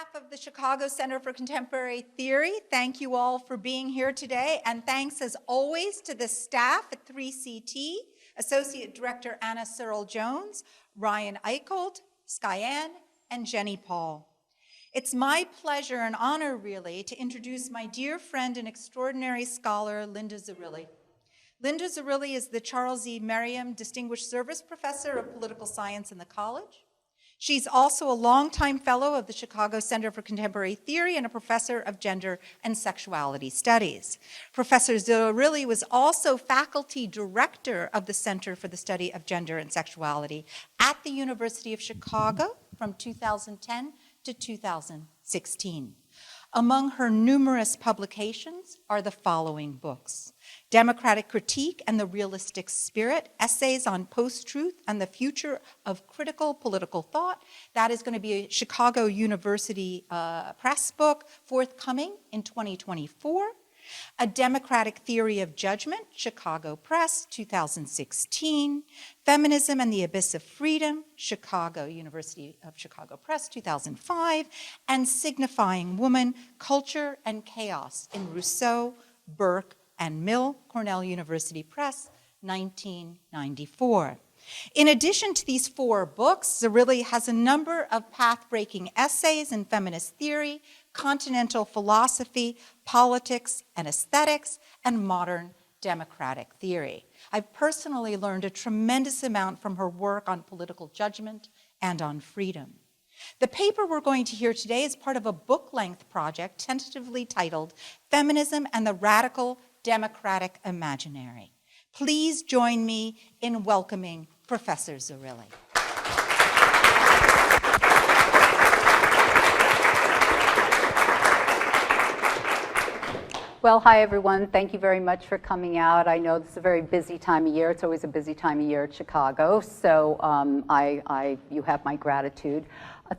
behalf of the Chicago Center for Contemporary Theory, thank you all for being here today, and thanks as always to the staff at 3CT, Associate Director Anna Searle-Jones, Ryan Eicholt, Skyanne, and Jenny Paul. It's my pleasure and honor, really, to introduce my dear friend and extraordinary scholar, Linda Zerilli. Linda Zerilli is the Charles E. Merriam Distinguished Service Professor of Political Science in the college. She's also a longtime fellow of the Chicago Center for Contemporary Theory and a professor of gender and sexuality studies. Professor Zerilli was also faculty director of the Center for the Study of Gender and Sexuality at the University of Chicago from 2010 to 2016. Among her numerous publications are the following books: Democratic Critique and the Realistic Spirit, Essays on Post-Truth and the Future of Critical Political Thought. That is going to be a Chicago University Press book, forthcoming in 2024. A Democratic Theory of Judgment, Chicago Press, 2016. Feminism and the Abyss of Freedom, Chicago, University of Chicago Press, 2005. And Signifying Woman, Culture and Chaos in Rousseau, Burke, and Mill, Cornell University Press, 1994. In addition to these 4 books, Zerilli has a number of path-breaking essays in feminist theory, continental philosophy, politics and aesthetics, and modern democratic theory. I've personally learned a tremendous amount from her work on political judgment and on freedom. The paper we're going to hear today is part of a book-length project tentatively titled Feminism and the Radical Democratic Imaginary. Please join me in welcoming Professor Zerilli. Well, hi everyone. Thank you very much for coming out. I know this is a very busy time of year. It's always a busy time of year at Chicago, so you have my gratitude.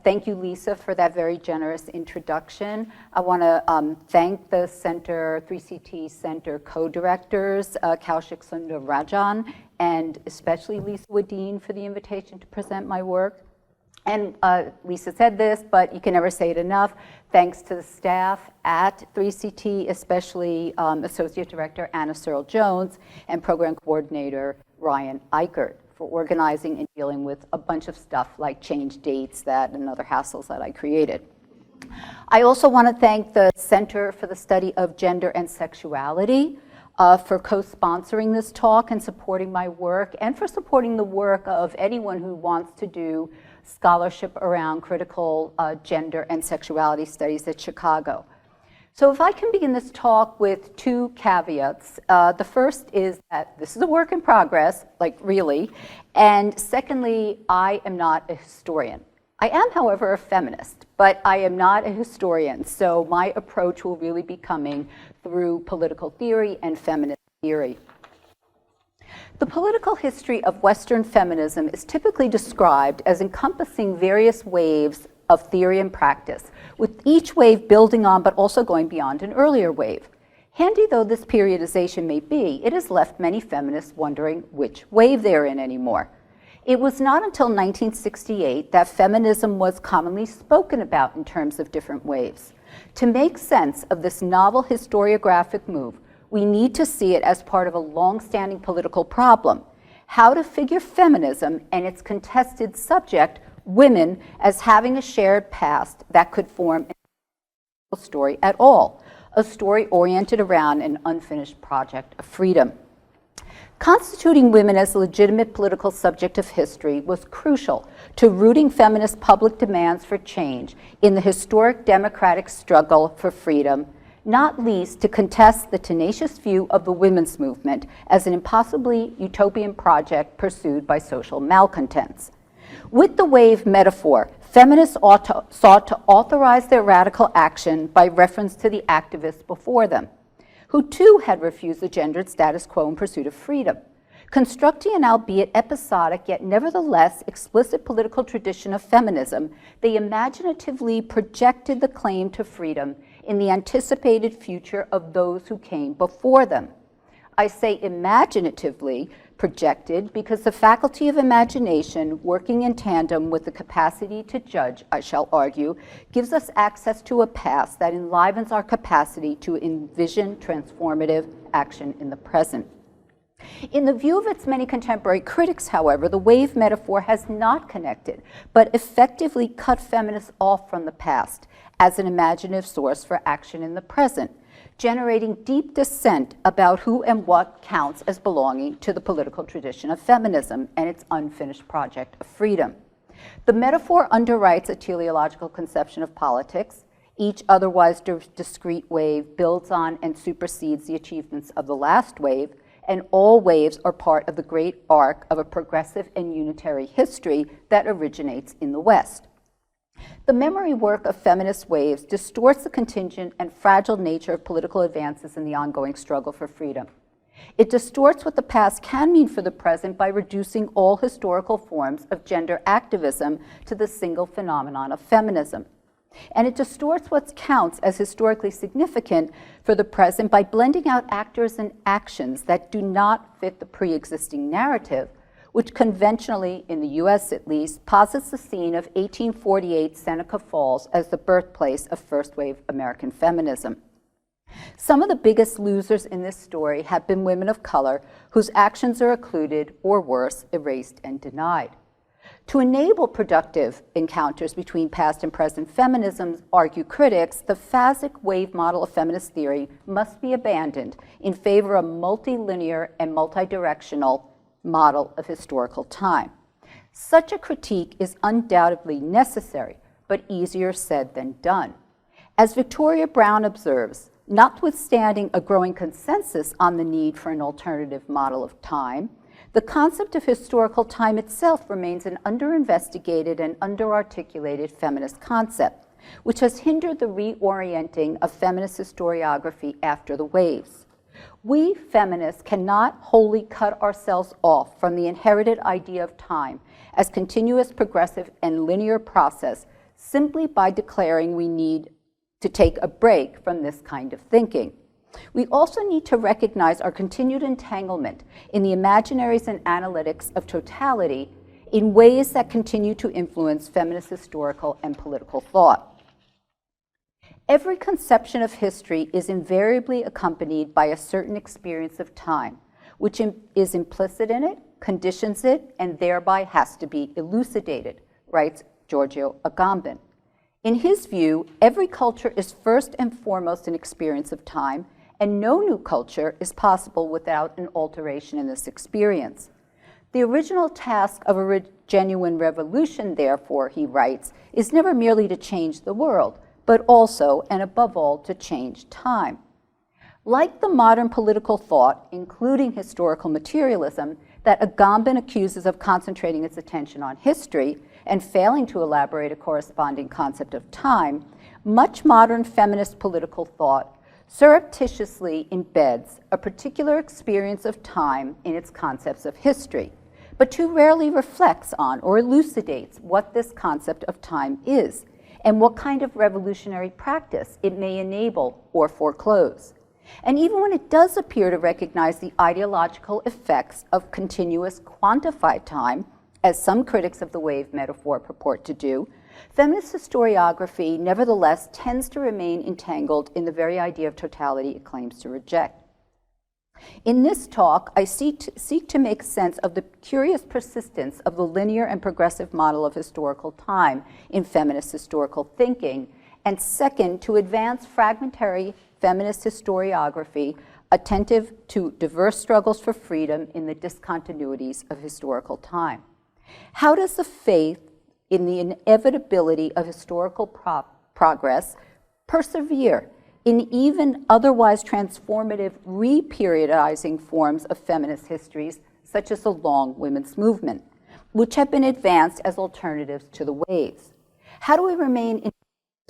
Thank you, Lisa, for that very generous introduction. I want to thank the Center, 3CT Center co-directors, Kaushik Sundararajan, and especially Lisa Wadeen for the invitation to present my work. And Lisa said this, but you can never say it enough. Thanks to the staff at 3CT, especially Associate Director Anna Searle-Jones and Program Coordinator Ryan Eicholt for organizing and dealing with a bunch of stuff like change dates and other hassles that I created. I also want to thank the Center for the Study of Gender and Sexuality for co-sponsoring this talk and supporting my work, and for supporting the work of anyone who wants to do scholarship around critical gender and sexuality studies at Chicago. So if I can begin this talk with 2 caveats. The first is that this is a work in progress, like really, and secondly, I am not a historian. I am, however, a feminist, but I am not a historian, so my approach will really be coming through political theory and feminist theory. The political history of Western feminism is typically described as encompassing various waves of theory and practice, with each wave building on but also going beyond an earlier wave. Handy though this periodization may be, it has left many feminists wondering which wave they're in anymore. It was not until 1968 that feminism was commonly spoken about in terms of different waves. To make sense of this novel historiographic move, we need to see it as part of a long-standing political problem: how to figure feminism and its contested subject, women, as having a shared past that could form a story at all, a story oriented around an unfinished project of freedom. Constituting women as a legitimate political subject of history was crucial to rooting feminist public demands for change in the historic democratic struggle for freedom, not least to contest the tenacious view of the women's movement as an impossibly utopian project pursued by social malcontents. With the wave metaphor, feminists sought to authorize their radical action by reference to the activists before them, who too had refused the gendered status quo in pursuit of freedom. Constructing an albeit episodic yet nevertheless explicit political tradition of feminism, they imaginatively projected the claim to freedom in the anticipated future of those who came before them. I say imaginatively Projected because the faculty of imagination, working in tandem with the capacity to judge, I shall argue, gives us access to a past that enlivens our capacity to envision transformative action in the present. In the view of its many contemporary critics, however, the wave metaphor has not connected, but effectively cut feminists off from the past as an imaginative source for action in the present, generating deep dissent about who and what counts as belonging to the political tradition of feminism and its unfinished project of freedom. The metaphor underwrites a teleological conception of politics. Each otherwise discrete wave builds on and supersedes the achievements of the last wave, and all waves are part of the great arc of a progressive and unitary history that originates in the West. The memory work of feminist waves distorts the contingent and fragile nature of political advances in the ongoing struggle for freedom. It distorts what the past can mean for the present by reducing all historical forms of gender activism to the single phenomenon of feminism. And it distorts what counts as historically significant for the present by blending out actors and actions that do not fit the pre-existing narrative, which conventionally, in the US at least, posits the scene of 1848 Seneca Falls as the birthplace of first-wave American feminism. Some of the biggest losers in this story have been women of color whose actions are occluded, or worse, erased and denied. To enable productive encounters between past and present feminisms, argue critics, the phasic wave model of feminist theory must be abandoned in favor of a multilinear and multidirectional model of historical time. Such a critique is undoubtedly necessary, but easier said than done. As Victoria Brown observes, notwithstanding a growing consensus on the need for an alternative model of time, the concept of historical time itself remains an underinvestigated and underarticulated feminist concept, which has hindered the reorienting of feminist historiography after the waves. We feminists cannot wholly cut ourselves off from the inherited idea of time as continuous, progressive, and linear process simply by declaring we need to take a break from this kind of thinking. We also need to recognize our continued entanglement in the imaginaries and analytics of totality in ways that continue to influence feminist historical and political thought. Every conception of history is invariably accompanied by a certain experience of time, which is implicit in it, conditions it, and thereby has to be elucidated, writes Giorgio Agamben. In his view, every culture is first and foremost an experience of time, and no new culture is possible without an alteration in this experience. The original task of a genuine revolution, therefore, he writes, is never merely to change the world, but also, and above all, to change time. Like the modern political thought, including historical materialism, that Agamben accuses of concentrating its attention on history and failing to elaborate a corresponding concept of time, much modern feminist political thought surreptitiously embeds a particular experience of time in its concepts of history, but too rarely reflects on or elucidates what this concept of time is and what kind of revolutionary practice it may enable or foreclose. And even when it does appear to recognize the ideological effects of continuous quantified time, as some critics of the wave metaphor purport to do, feminist historiography nevertheless tends to remain entangled in the very idea of totality it claims to reject. In this talk, I seek to make sense of the curious persistence of the linear and progressive model of historical time in feminist historical thinking, and second, to advance fragmentary feminist historiography attentive to diverse struggles for freedom in the discontinuities of historical time. How does the faith in the inevitability of historical progress persevere in even otherwise transformative re-periodizing forms of feminist histories, such as the long women's movement, which have been advanced as alternatives to the waves? How do we remain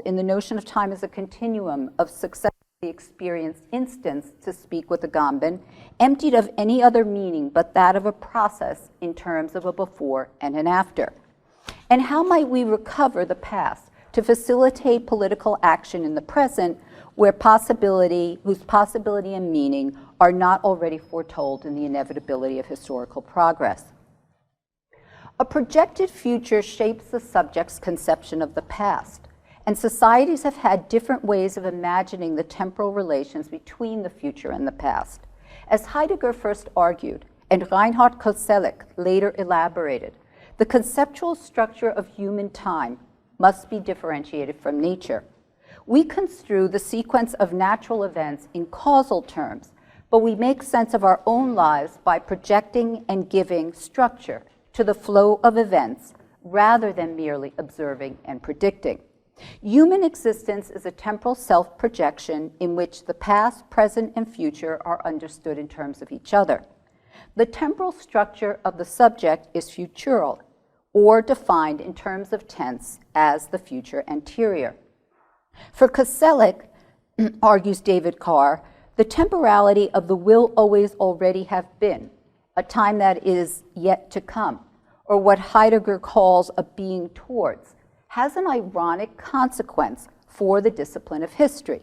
in the notion of time as a continuum of successfully experienced instance, to speak with Agamben, emptied of any other meaning but that of a process in terms of a before and an after? And how might we recover the past to facilitate political action in the present whose possibility and meaning are not already foretold in the inevitability of historical progress. A projected future shapes the subject's conception of the past, and societies have had different ways of imagining the temporal relations between the future and the past. As Heidegger first argued, and Reinhard Koselleck later elaborated, the conceptual structure of human time must be differentiated from nature. We construe the sequence of natural events in causal terms, but we make sense of our own lives by projecting and giving structure to the flow of events rather than merely observing and predicting. Human existence is a temporal self-projection in which the past, present, and future are understood in terms of each other. The temporal structure of the subject is futural, or defined in terms of tense as the future anterior. For Koselleck, argues David Carr, the temporality of the will always already have been, a time that is yet to come, or what Heidegger calls a being towards, has an ironic consequence for the discipline of history.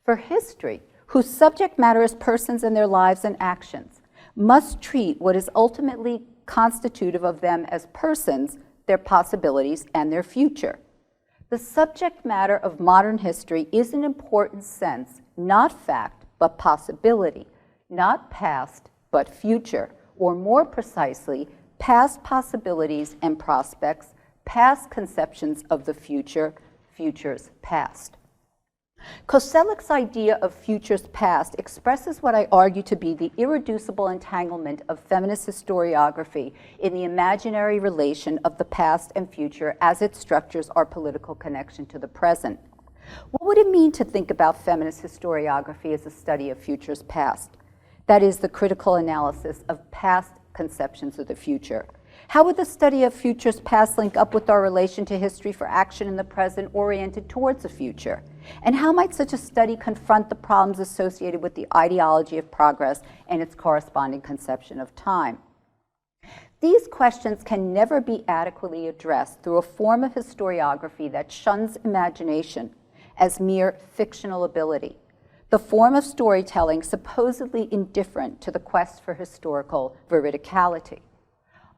For history, whose subject matter is persons and their lives and actions, must treat what is ultimately constitutive of them as persons, their possibilities, and their future. The subject matter of modern history is in important sense not fact, but possibility, not past, but future, or more precisely, past possibilities and prospects, past conceptions of the future, futures past. Koselleck's idea of futures past expresses what I argue to be the irreducible entanglement of feminist historiography in the imaginary relation of the past and future as it structures our political connection to the present. What would it mean to think about feminist historiography as a study of futures past? That is, the critical analysis of past conceptions of the future. How would the study of futures past link up with our relation to history for action in the present oriented towards the future? And how might such a study confront the problems associated with the ideology of progress and its corresponding conception of time? These questions can never be adequately addressed through a form of historiography that shuns imagination as mere fictional ability, the form of storytelling supposedly indifferent to the quest for historical veridicality.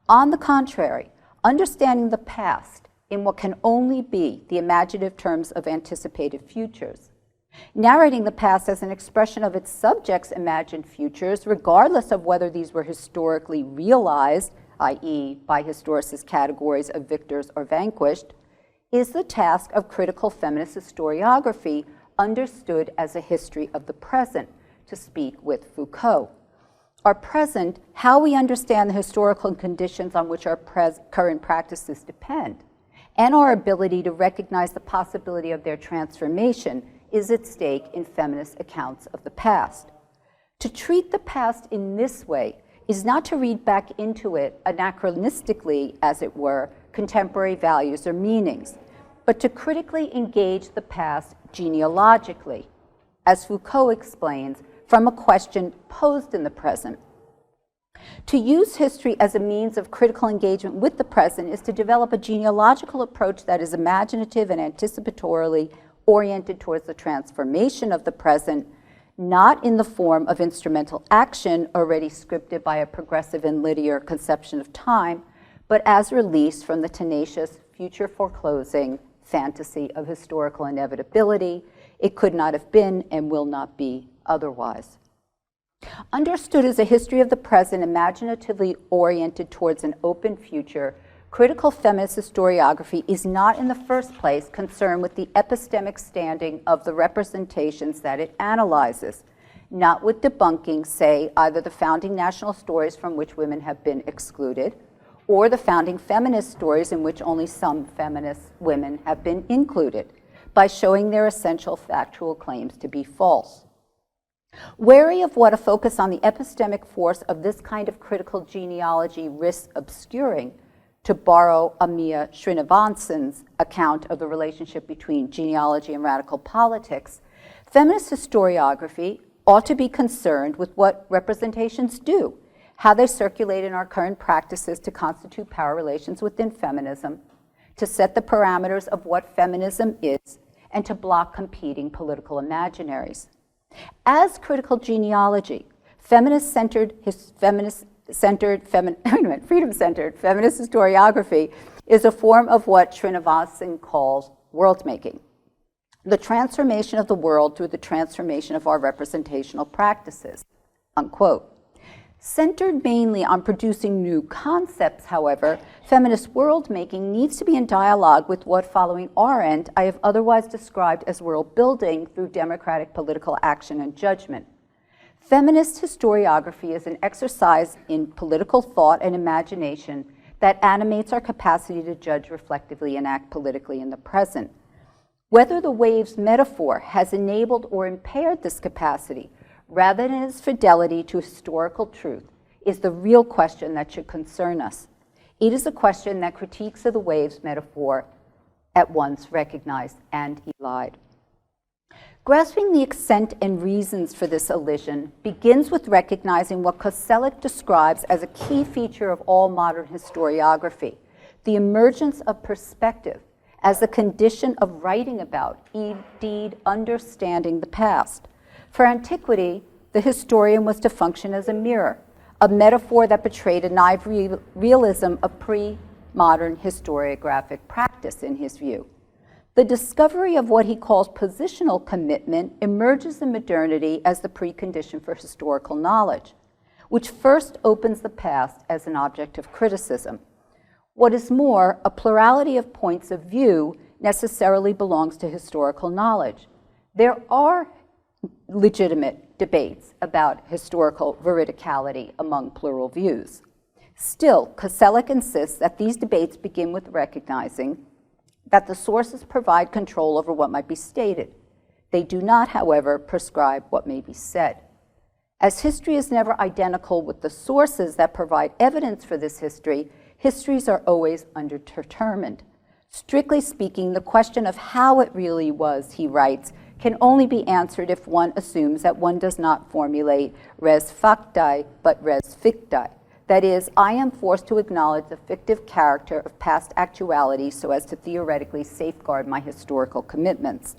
On the contrary, understanding the past in what can only be the imaginative terms of anticipated futures, narrating the past as an expression of its subjects' imagined futures, regardless of whether these were historically realized, i.e., by historicist categories of victors or vanquished, is the task of critical feminist historiography understood as a history of the present, to speak with Foucault. Our present, how we understand the historical conditions on which our current practices depend, and our ability to recognize the possibility of their transformation is at stake in feminist accounts of the past. To treat the past in this way is not to read back into it anachronistically, as it were, contemporary values or meanings, but to critically engage the past genealogically, as Foucault explains, from a question posed in the present. To use history as a means of critical engagement with the present is to develop a genealogical approach that is imaginative and anticipatorily oriented towards the transformation of the present, not in the form of instrumental action already scripted by a progressive and linear conception of time, but as released from the tenacious, future foreclosing fantasy of historical inevitability. It could not have been and will not be otherwise. Understood as a history of the present, imaginatively oriented towards an open future, critical feminist historiography is not in the first place concerned with the epistemic standing of the representations that it analyzes, not with debunking, say, either the founding national stories from which women have been excluded, or the founding feminist stories in which only some feminist women have been included, by showing their essential factual claims to be false. Wary of what a focus on the epistemic force of this kind of critical genealogy risks obscuring, to borrow Amia Srinivasan's account of the relationship between genealogy and radical politics, feminist historiography ought to be concerned with what representations do, how they circulate in our current practices to constitute power relations within feminism, to set the parameters of what feminism is, and to block competing political imaginaries. As critical genealogy, freedom-centered feminist historiography is a form of what Srinivasan calls world-making, the transformation of the world through the transformation of our representational practices, unquote. Centered mainly on producing new concepts, however, feminist world-making needs to be in dialogue with what, following Arendt, I have otherwise described as world-building through democratic political action and judgment. Feminist historiography is an exercise in political thought and imagination that animates our capacity to judge reflectively and act politically in the present. Whether the waves metaphor has enabled or impaired this capacity, rather than its fidelity to historical truth, is the real question that should concern us. It is a question that critiques of the waves metaphor at once recognized and elide. Grasping the extent and reasons for this elision begins with recognizing what Koselleck describes as a key feature of all modern historiography, the emergence of perspective as the condition of writing about, indeed understanding the past. For antiquity, the historian was to function as a mirror, a metaphor that betrayed a naive realism of pre-modern historiographic practice in his view. The discovery of what he calls positional commitment emerges in modernity as the precondition for historical knowledge, which first opens the past as an object of criticism. What is more, a plurality of points of view necessarily belongs to historical knowledge. There are legitimate debates about historical veridicality among plural views. Still, Koselleck insists that these debates begin with recognizing that the sources provide control over what might be stated. They do not, however, prescribe what may be said. As history is never identical with the sources that provide evidence for this history, histories are always underdetermined. Strictly speaking, the question of how it really was, he writes, can only be answered if one assumes that one does not formulate res facti, but res ficti. That is, I am forced to acknowledge the fictive character of past actuality so as to theoretically safeguard my historical commitments.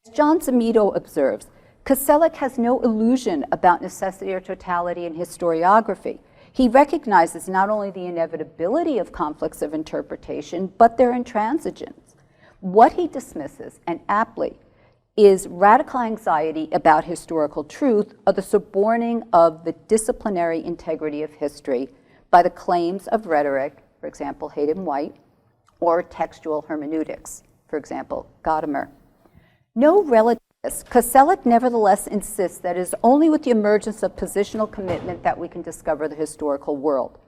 As John Zimito observes, Koselleck has no illusion about necessity or totality in historiography. He recognizes not only the inevitability of conflicts of interpretation, but their intransigence. What he dismisses, and aptly, is radical anxiety about historical truth or the suborning of the disciplinary integrity of history by the claims of rhetoric, for example, Hayden White, or textual hermeneutics, for example, Gadamer. No relativist, Koselleck nevertheless insists that it is only with the emergence of positional commitment that we can discover the historical world.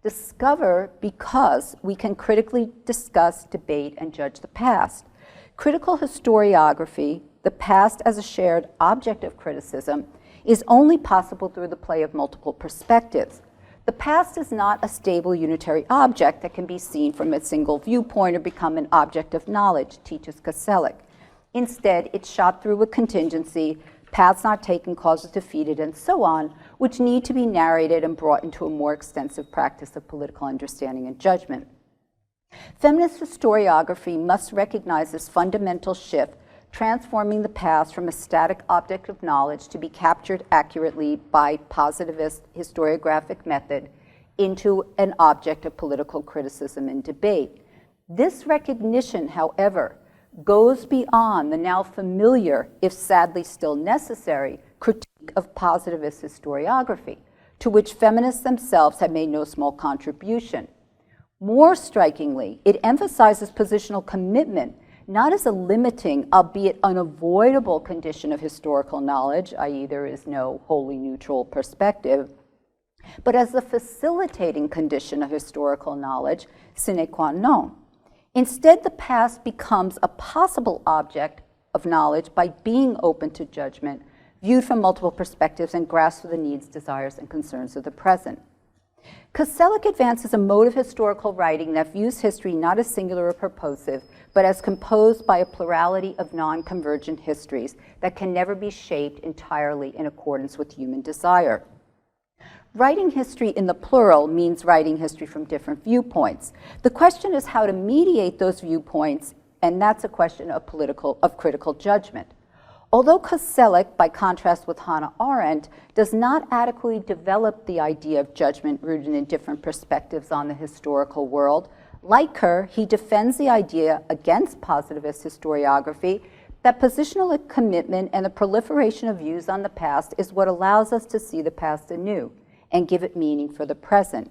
Discover because we can critically discuss, debate, and judge the past. Critical historiography, the past as a shared object of criticism, is only possible through the play of multiple perspectives. The past is not a stable unitary object that can be seen from a single viewpoint or become an object of knowledge, teaches Koselleck. Instead, it's shot through with contingency, paths not taken, causes defeated, and so on, which need to be narrated and brought into a more extensive practice of political understanding and judgment. Feminist historiography must recognize this fundamental shift, transforming the past from a static object of knowledge to be captured accurately by positivist historiographic method into an object of political criticism and debate. This recognition, however, goes beyond the now familiar, if sadly still necessary, critique of positivist historiography, to which feminists themselves have made no small contribution. More strikingly, it emphasizes positional commitment not as a limiting, albeit unavoidable condition of historical knowledge, i.e. there is no wholly neutral perspective, but as the facilitating condition of historical knowledge, sine qua non. Instead, the past becomes a possible object of knowledge by being open to judgment, viewed from multiple perspectives and grasped with the needs, desires, and concerns of the present. Koselleck advances a mode of historical writing that views history not as singular or purposive, but as composed by a plurality of non-convergent histories that can never be shaped entirely in accordance with human desire. Writing history in the plural means writing history from different viewpoints. The question is how to mediate those viewpoints, and that's a question of critical judgment. Although Koselleck, by contrast with Hannah Arendt, does not adequately develop the idea of judgment rooted in different perspectives on the historical world, like her, he defends the idea against positivist historiography that positional commitment and the proliferation of views on the past is what allows us to see the past anew and give it meaning for the present.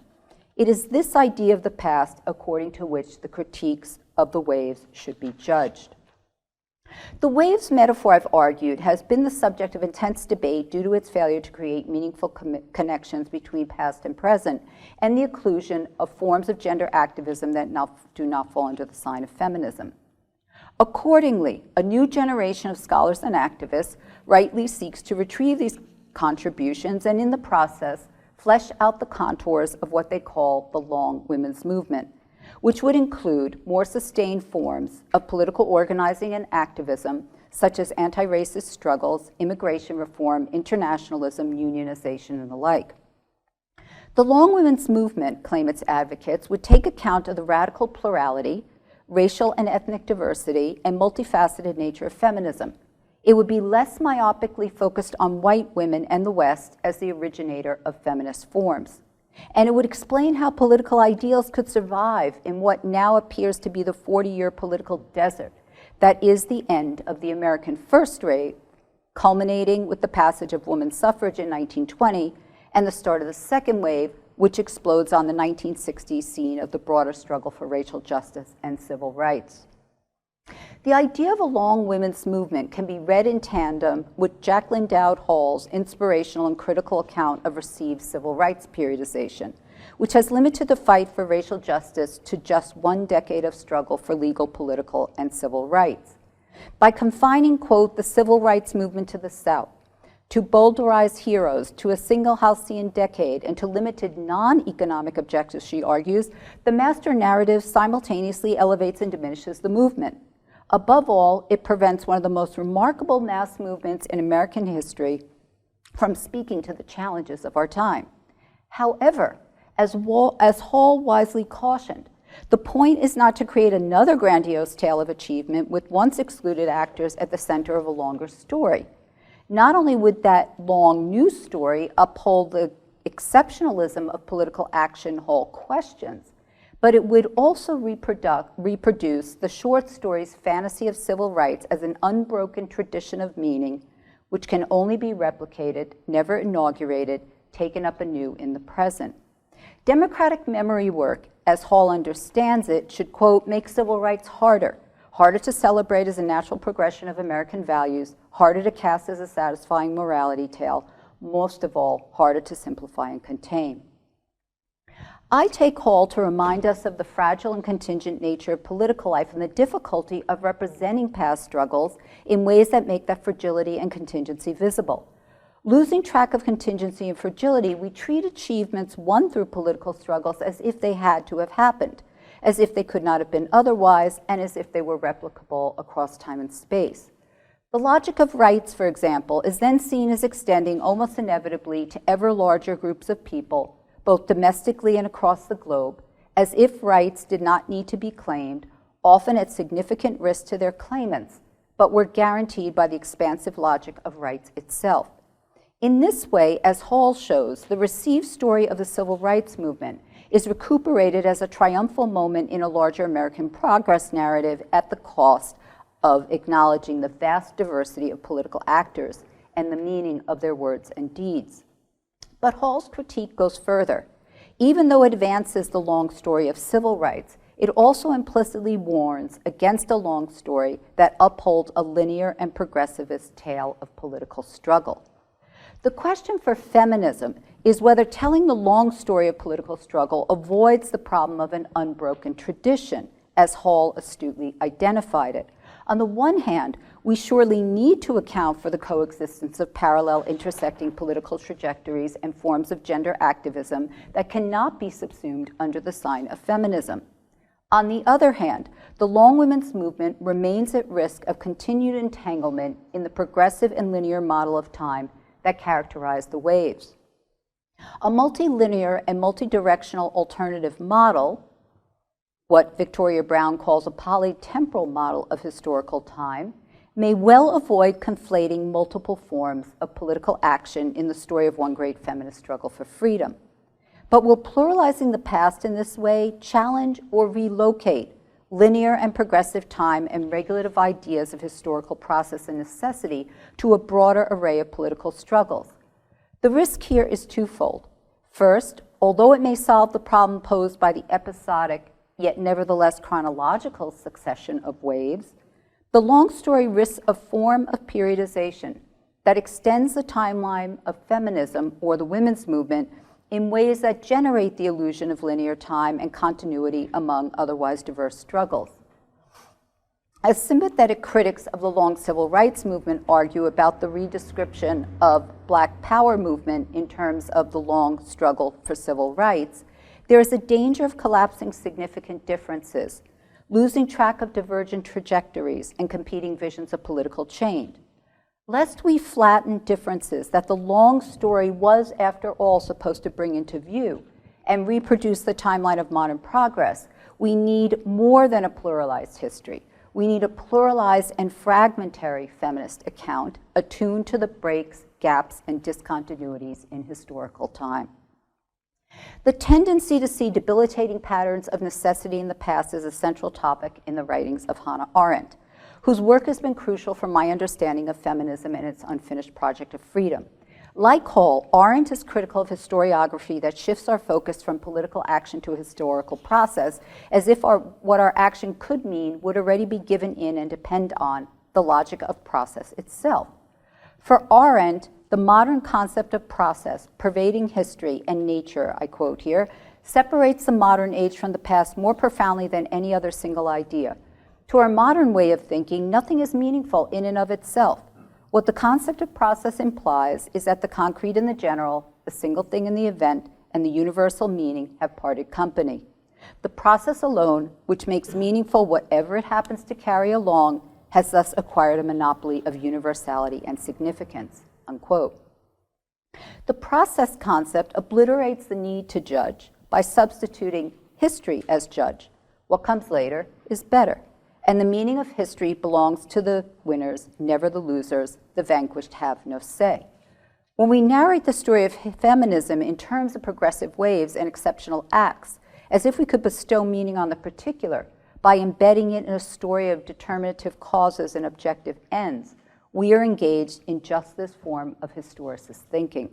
It is this idea of the past according to which the critiques of the waves should be judged. The waves metaphor, I've argued, has been the subject of intense debate due to its failure to create meaningful connections between past and present, and the inclusion of forms of gender activism that do not fall under the sign of feminism. Accordingly, a new generation of scholars and activists rightly seeks to retrieve these contributions and in the process flesh out the contours of what they call the long women's movement, which would include more sustained forms of political organizing and activism, such as anti-racist struggles, immigration reform, internationalism, unionization, and the like. The long women's movement, claim its advocates, would take account of the radical plurality, racial and ethnic diversity, and multifaceted nature of feminism. It would be less myopically focused on white women and the West as the originator of feminist forms. And it would explain how political ideals could survive in what now appears to be the 40-year political desert that is the end of the American First Wave, culminating with the passage of women's suffrage in 1920 and the start of the Second Wave, which explodes on the 1960s scene of the broader struggle for racial justice and civil rights. The idea of a long women's movement can be read in tandem with Jacqueline Dowd Hall's inspirational and critical account of received civil rights periodization, which has limited the fight for racial justice to just one decade of struggle for legal, political, and civil rights. By confining, quote, the civil rights movement to the South, to Bowdlerized heroes, to a single halcyon decade, and to limited non-economic objectives, she argues, the master narrative simultaneously elevates and diminishes the movement. Above all, it prevents one of the most remarkable mass movements in American history from speaking to the challenges of our time. However, as Hall wisely cautioned, the point is not to create another grandiose tale of achievement with once excluded actors at the center of a longer story. Not only would that long new story uphold the exceptionalism of political action Hall questions, but it would also reproduce the short story's fantasy of civil rights as an unbroken tradition of meaning, which can only be replicated, never inaugurated, taken up anew in the present. Democratic memory work, as Hall understands it, should, quote, make civil rights harder to celebrate as a natural progression of American values, harder to cast as a satisfying morality tale, most of all, harder to simplify and contain. I take Hall to remind us of the fragile and contingent nature of political life and the difficulty of representing past struggles in ways that make that fragility and contingency visible. Losing track of contingency and fragility, we treat achievements won through political struggles as if they had to have happened, as if they could not have been otherwise, and as if they were replicable across time and space. The logic of rights, for example, is then seen as extending almost inevitably to ever larger groups of people, both domestically and across the globe, as if rights did not need to be claimed, often at significant risk to their claimants, but were guaranteed by the expansive logic of rights itself. In this way, as Hall shows, the received story of the civil rights movement is recuperated as a triumphal moment in a larger American progress narrative at the cost of acknowledging the vast diversity of political actors and the meaning of their words and deeds. But Hall's critique goes further. Even though it advances the long story of civil rights, it also implicitly warns against a long story that upholds a linear and progressivist tale of political struggle. The question for feminism is whether telling the long story of political struggle avoids the problem of an unbroken tradition, as Hall astutely identified it. On the one hand, we surely need to account for the coexistence of parallel intersecting political trajectories and forms of gender activism that cannot be subsumed under the sign of feminism. On the other hand, the long women's movement remains at risk of continued entanglement in the progressive and linear model of time that characterized the waves. A multilinear and multidirectional alternative model, what Victoria Brown calls a polytemporal model of historical time, may well avoid conflating multiple forms of political action in the story of one great feminist struggle for freedom. But will pluralizing the past in this way challenge or relocate linear and progressive time and regulative ideas of historical process and necessity to a broader array of political struggles? The risk here is twofold. First, although it may solve the problem posed by the episodic, yet nevertheless chronological succession of waves, the long story risks a form of periodization that extends the timeline of feminism or the women's movement in ways that generate the illusion of linear time and continuity among otherwise diverse struggles. As sympathetic critics of the long civil rights movement argue about the redescription of Black Power movement in terms of the long struggle for civil rights, there is a danger of collapsing significant differences, losing track of divergent trajectories and competing visions of political change. Lest we flatten differences that the long story was, after all, supposed to bring into view and reproduce the timeline of modern progress, we need more than a pluralized history. We need a pluralized and fragmentary feminist account attuned to the breaks, gaps, and discontinuities in historical time. The tendency to see debilitating patterns of necessity in the past is a central topic in the writings of Hannah Arendt, whose work has been crucial for my understanding of feminism and its unfinished project of freedom. Like Hall, Arendt is critical of historiography that shifts our focus from political action to a historical process, as if what our action could mean would already be given in and depend on the logic of process itself. For Arendt, the modern concept of process, pervading history and nature, I quote here, separates the modern age from the past more profoundly than any other single idea. To our modern way of thinking, nothing is meaningful in and of itself. What the concept of process implies is that the concrete and the general, the single thing in the event, and the universal meaning have parted company. The process alone, which makes meaningful whatever it happens to carry along, has thus acquired a monopoly of universality and significance, unquote. The process concept obliterates the need to judge by substituting history as judge. What comes later is better. And the meaning of history belongs to the winners, never the losers. The vanquished have no say. When we narrate the story of feminism in terms of progressive waves and exceptional acts, as if we could bestow meaning on the particular by embedding it in a story of determinative causes and objective ends, we are engaged in just this form of historicist thinking.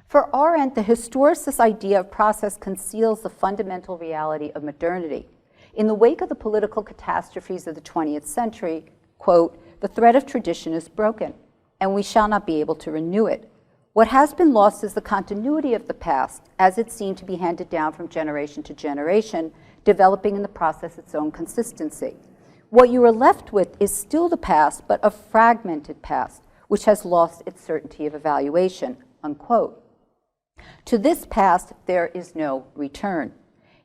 For Arendt, the historicist idea of process conceals the fundamental reality of modernity. In the wake of the political catastrophes of the 20th century, quote, the thread of tradition is broken, and we shall not be able to renew it. What has been lost is the continuity of the past, as it seemed to be handed down from generation to generation, developing in the process its own consistency. What you are left with is still the past, but a fragmented past, which has lost its certainty of evaluation, unquote. To this past, there is no return.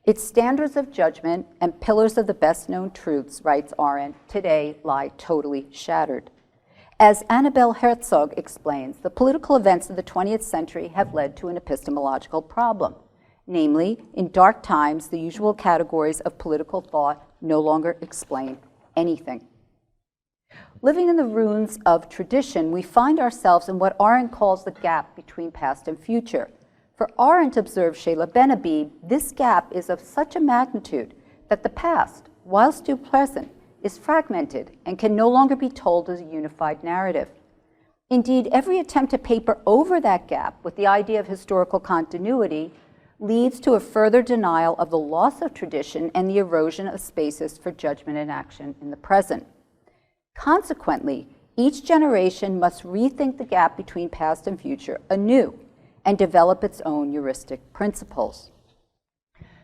Its standards of judgment and pillars of the best-known truths, writes Arendt, today lie totally shattered. As Annabelle Herzog explains, the political events of the 20th century have led to an epistemological problem. Namely, in dark times, the usual categories of political thought no longer explain anything. Living in the ruins of tradition, we find ourselves in what Arendt calls the gap between past and future. For Arendt, observes Sheila Benhabib, this gap is of such a magnitude that the past, while still present, is fragmented and can no longer be told as a unified narrative. Indeed, every attempt to paper over that gap with the idea of historical continuity leads to a further denial of the loss of tradition and the erosion of spaces for judgment and action in the present. Consequently, each generation must rethink the gap between past and future anew and develop its own heuristic principles.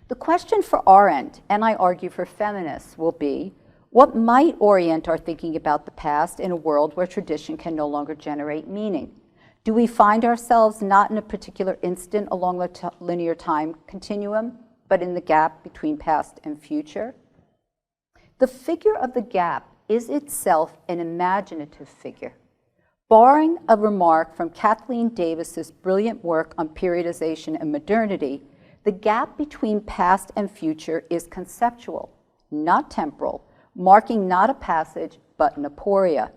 The question for Arendt, and I argue for feminists, will be, what might orient our thinking about the past in a world where tradition can no longer generate meaning? Do we find ourselves not in a particular instant along the linear time continuum, but in the gap between past and future? The figure of the gap is itself an imaginative figure. Barring a remark from Kathleen Davis's brilliant work on periodization and modernity, the gap between past and future is conceptual, not temporal, marking not a passage, but an aporia.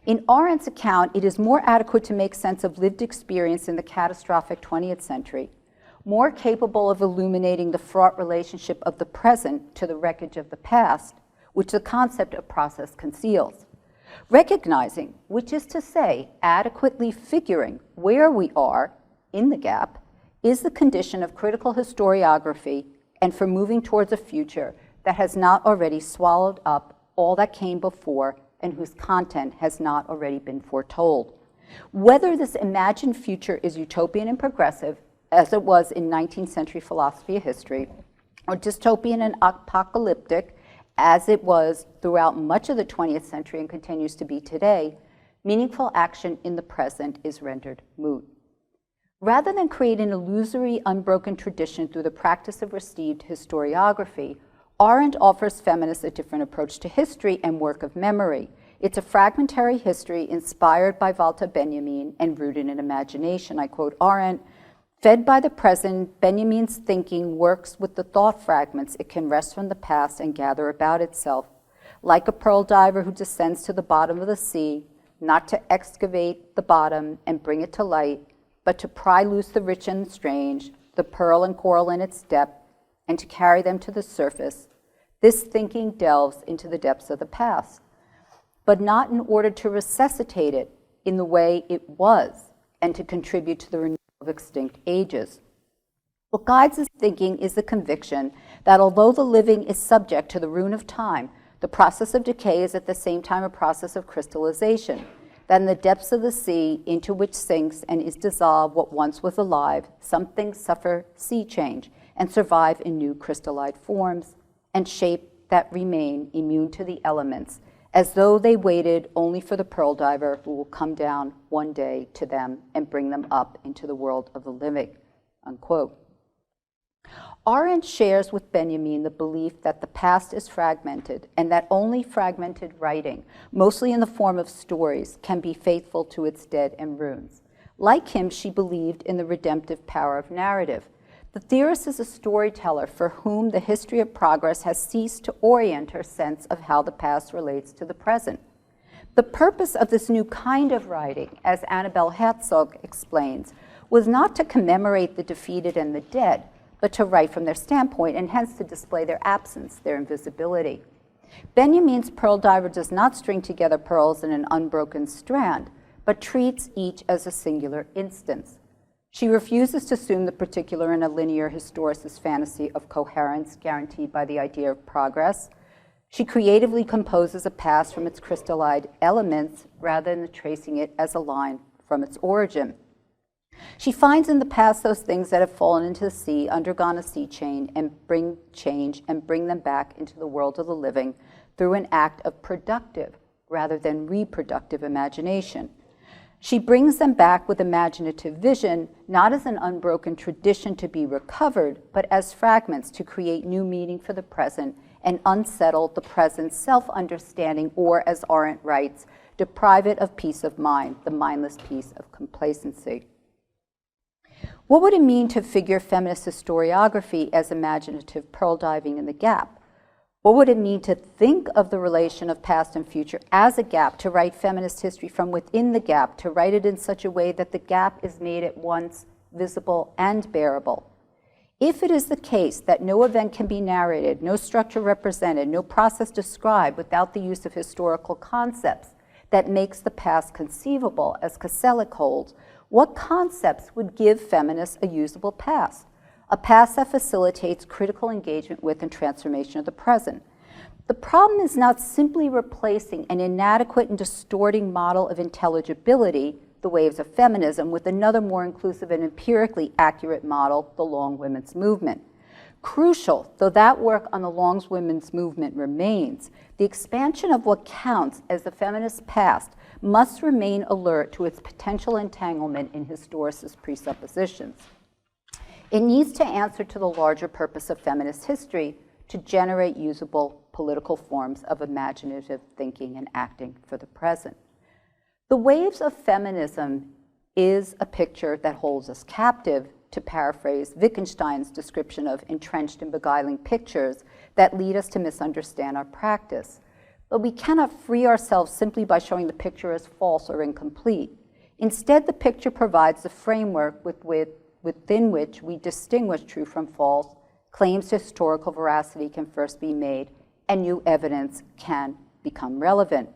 In Arendt's account, it is more adequate to make sense of lived experience in the catastrophic 20th century, more capable of illuminating the fraught relationship of the present to the wreckage of the past, which the concept of process conceals. Recognizing, which is to say, adequately figuring where we are in the gap, is the condition of critical historiography and for moving towards a future that has not already swallowed up all that came before and whose content has not already been foretold. Whether this imagined future is utopian and progressive, as it was in 19th century philosophy of history, or dystopian and apocalyptic, as it was throughout much of the 20th century and continues to be today, meaningful action in the present is rendered moot. Rather than create an illusory, unbroken tradition through the practice of received historiography, Arendt offers feminists a different approach to history and work of memory. It's a fragmentary history inspired by Walter Benjamin and rooted in imagination. I quote Arendt, "Fed by the present, Benjamin's thinking works with the thought fragments it can wrest from the past and gather about itself. Like a pearl diver who descends to the bottom of the sea, not to excavate the bottom and bring it to light, but to pry loose the rich and strange, the pearl and coral in its depth, and to carry them to the surface, this thinking delves into the depths of the past, but not in order to resuscitate it in the way it was and to contribute to the renewal of extinct ages. What guides his thinking is the conviction that although the living is subject to the ruin of time, the process of decay is at the same time a process of crystallization, that in the depths of the sea into which sinks and is dissolved what once was alive, some things suffer sea change and survive in new crystallized forms and shape that remain immune to the elements, as though they waited only for the pearl diver who will come down one day to them and bring them up into the world of the living," unquote. Arendt shares with Benjamin the belief that the past is fragmented and that only fragmented writing, mostly in the form of stories, can be faithful to its dead and ruins. Like him, she believed in the redemptive power of narrative. The theorist is a storyteller for whom the history of progress has ceased to orient her sense of how the past relates to the present. The purpose of this new kind of writing, as Annabelle Herzog explains, was not to commemorate the defeated and the dead, but to write from their standpoint and hence to display their absence, their invisibility. Benjamin's pearl diver does not string together pearls in an unbroken strand, but treats each as a singular instance. She refuses to assume the particular in a linear historicist fantasy of coherence guaranteed by the idea of progress. She creatively composes a past from its crystallized elements rather than tracing it as a line from its origin. She finds in the past those things that have fallen into the sea, undergone a sea change, and bring them back into the world of the living through an act of productive rather than reproductive imagination. She brings them back with imaginative vision, not as an unbroken tradition to be recovered, but as fragments to create new meaning for the present and unsettle the present self-understanding, or, as Arendt writes, deprive it of peace of mind, the mindless peace of complacency. What would it mean to figure feminist historiography as imaginative pearl diving in the gap? What would it mean to think of the relation of past and future as a gap, to write feminist history from within the gap, to write it in such a way that the gap is made at once visible and bearable? If it is the case that no event can be narrated, no structure represented, no process described without the use of historical concepts that makes the past conceivable, as Koselleck holds, what concepts would give feminists a usable past? A past that facilitates critical engagement with and transformation of the present. The problem is not simply replacing an inadequate and distorting model of intelligibility, the waves of feminism, with another more inclusive and empirically accurate model, the long women's movement. Crucial, though that work on the long women's movement remains, the expansion of what counts as the feminist past must remain alert to its potential entanglement in historicist presuppositions. It needs to answer to the larger purpose of feminist history to generate usable political forms of imaginative thinking and acting for the present. The waves of feminism is a picture that holds us captive, to paraphrase Wittgenstein's description of entrenched and beguiling pictures that lead us to misunderstand our practice. But we cannot free ourselves simply by showing the picture as false or incomplete. Instead, the picture provides the framework within which we distinguish true from false, claims to historical veracity can first be made, and new evidence can become relevant.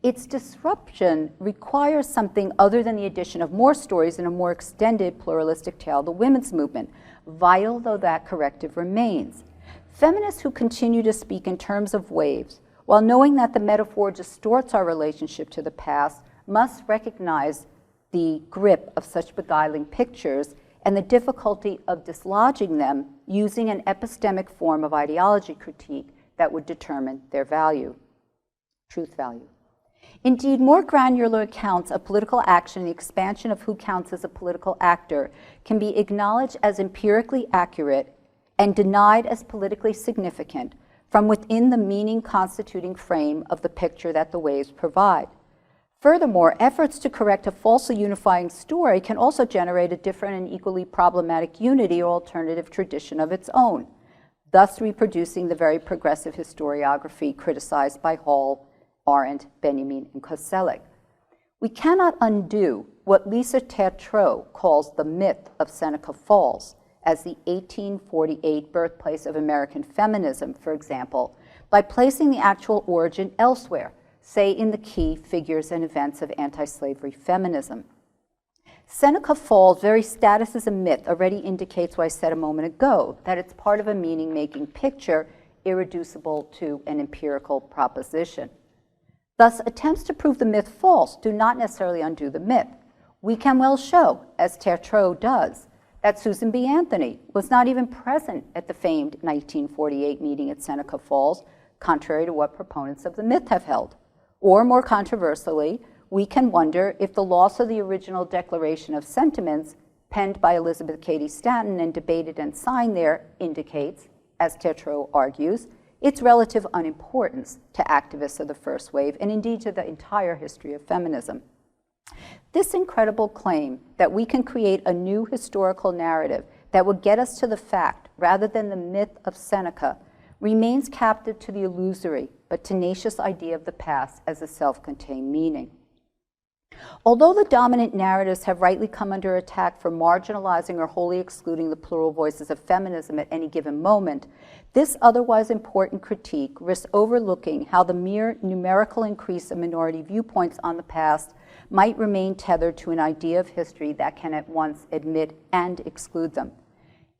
Its disruption requires something other than the addition of more stories in a more extended pluralistic tale of the women's movement, vital though that corrective remains. Feminists who continue to speak in terms of waves, while knowing that the metaphor distorts our relationship to the past, must recognize the grip of such beguiling pictures and the difficulty of dislodging them using an epistemic form of ideology critique that would determine their value, truth value. Indeed, more granular accounts of political action and the expansion of who counts as a political actor can be acknowledged as empirically accurate and denied as politically significant from within the meaning constituting frame of the picture that the waves provide. Furthermore, efforts to correct a falsely unifying story can also generate a different and equally problematic unity or alternative tradition of its own, thus reproducing the very progressive historiography criticized by Hall, Arendt, Benjamin, and Koselleck. We cannot undo what Lisa Tetrault calls the myth of Seneca Falls as the 1848 birthplace of American feminism, for example, by placing the actual origin elsewhere, say in the key figures and events of anti-slavery feminism. Seneca Falls' very status as a myth already indicates what I said a moment ago, that it's part of a meaning-making picture irreducible to an empirical proposition. Thus, attempts to prove the myth false do not necessarily undo the myth. We can well show, as Tetrault does, that Susan B. Anthony was not even present at the famed 1948 meeting at Seneca Falls, contrary to what proponents of the myth have held. Or, more controversially, we can wonder if the loss of the original Declaration of Sentiments, penned by Elizabeth Cady Stanton and debated and signed there, indicates, as Tetrault argues, its relative unimportance to activists of the first wave and indeed to the entire history of feminism. This incredible claim that we can create a new historical narrative that would get us to the fact rather than the myth of Seneca remains captive to the illusory but tenacious idea of the past as a self-contained meaning. Although the dominant narratives have rightly come under attack for marginalizing or wholly excluding the plural voices of feminism at any given moment, this otherwise important critique risks overlooking how the mere numerical increase of minority viewpoints on the past might remain tethered to an idea of history that can at once admit and exclude them.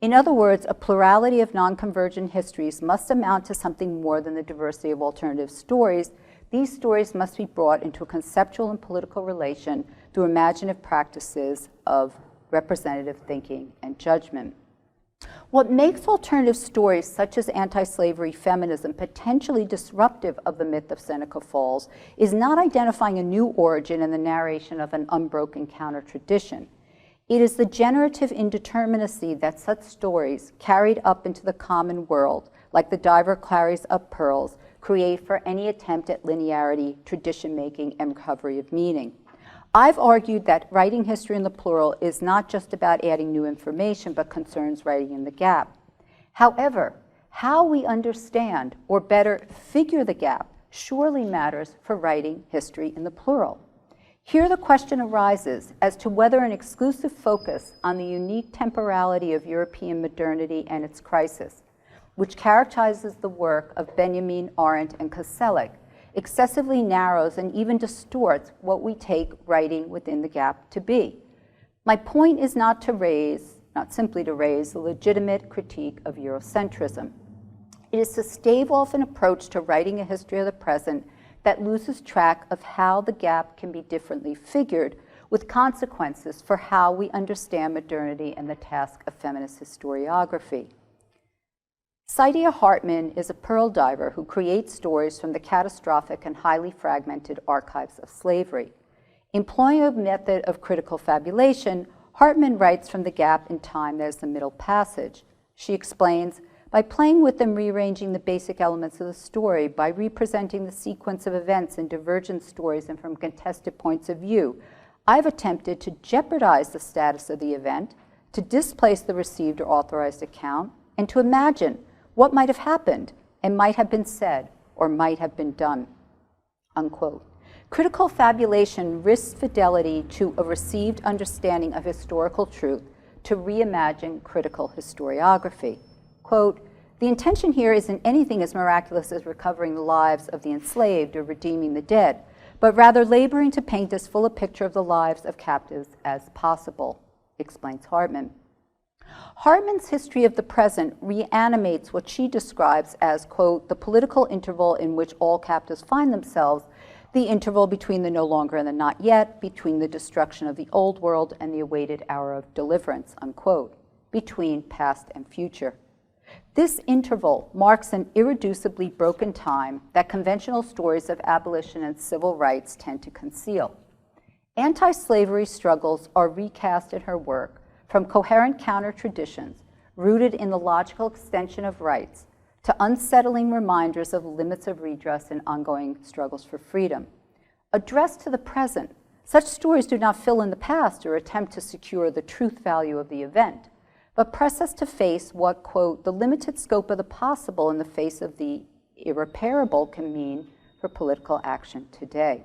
In other words, a plurality of non-convergent histories must amount to something more than the diversity of alternative stories. These stories must be brought into a conceptual and political relation through imaginative practices of representative thinking and judgment. What makes alternative stories such as anti-slavery feminism potentially disruptive of the myth of Seneca Falls is not identifying a new origin in the narration of an unbroken counter-tradition. It is the generative indeterminacy that such stories, carried up into the common world, like the diver carries up pearls, create for any attempt at linearity, tradition-making, and recovery of meaning. I've argued that writing history in the plural is not just about adding new information, but concerns writing in the gap. However, how we understand, or better, figure the gap, surely matters for writing history in the plural. Here the question arises as to whether an exclusive focus on the unique temporality of European modernity and its crisis, which characterizes the work of Benjamin, Arendt, and Koselleck, excessively narrows and even distorts what we take writing within the gap to be. My point is not simply to raise the legitimate critique of Eurocentrism. It is to stave off an approach to writing a history of the present that loses track of how the gap can be differently figured, with consequences for how we understand modernity and the task of feminist historiography. Saidiya Hartman is a pearl diver who creates stories from the catastrophic and highly fragmented archives of slavery. Employing a method of critical fabulation, Hartman writes from the gap in time that is the middle passage. She explains, by playing with and rearranging the basic elements of the story, by representing the sequence of events in divergent stories and from contested points of view, I've attempted to jeopardize the status of the event, to displace the received or authorized account, and to imagine what might have happened and might have been said or might have been done, unquote. Critical fabulation risks fidelity to a received understanding of historical truth to reimagine critical historiography. Quote, the intention here isn't anything as miraculous as recovering the lives of the enslaved or redeeming the dead, but rather laboring to paint as full a picture of the lives of captives as possible, explains Hartman. Hartman's history of the present reanimates what she describes as, quote, the political interval in which all captives find themselves, the interval between the no longer and the not yet, between the destruction of the old world and the awaited hour of deliverance, unquote, between past and future. This interval marks an irreducibly broken time that conventional stories of abolition and civil rights tend to conceal. Anti-slavery struggles are recast in her work from coherent counter-traditions rooted in the logical extension of rights to unsettling reminders of limits of redress and ongoing struggles for freedom. Addressed to the present, such stories do not fill in the past or attempt to secure the truth value of the event, but press us to face what, quote, the limited scope of the possible in the face of the irreparable can mean for political action today.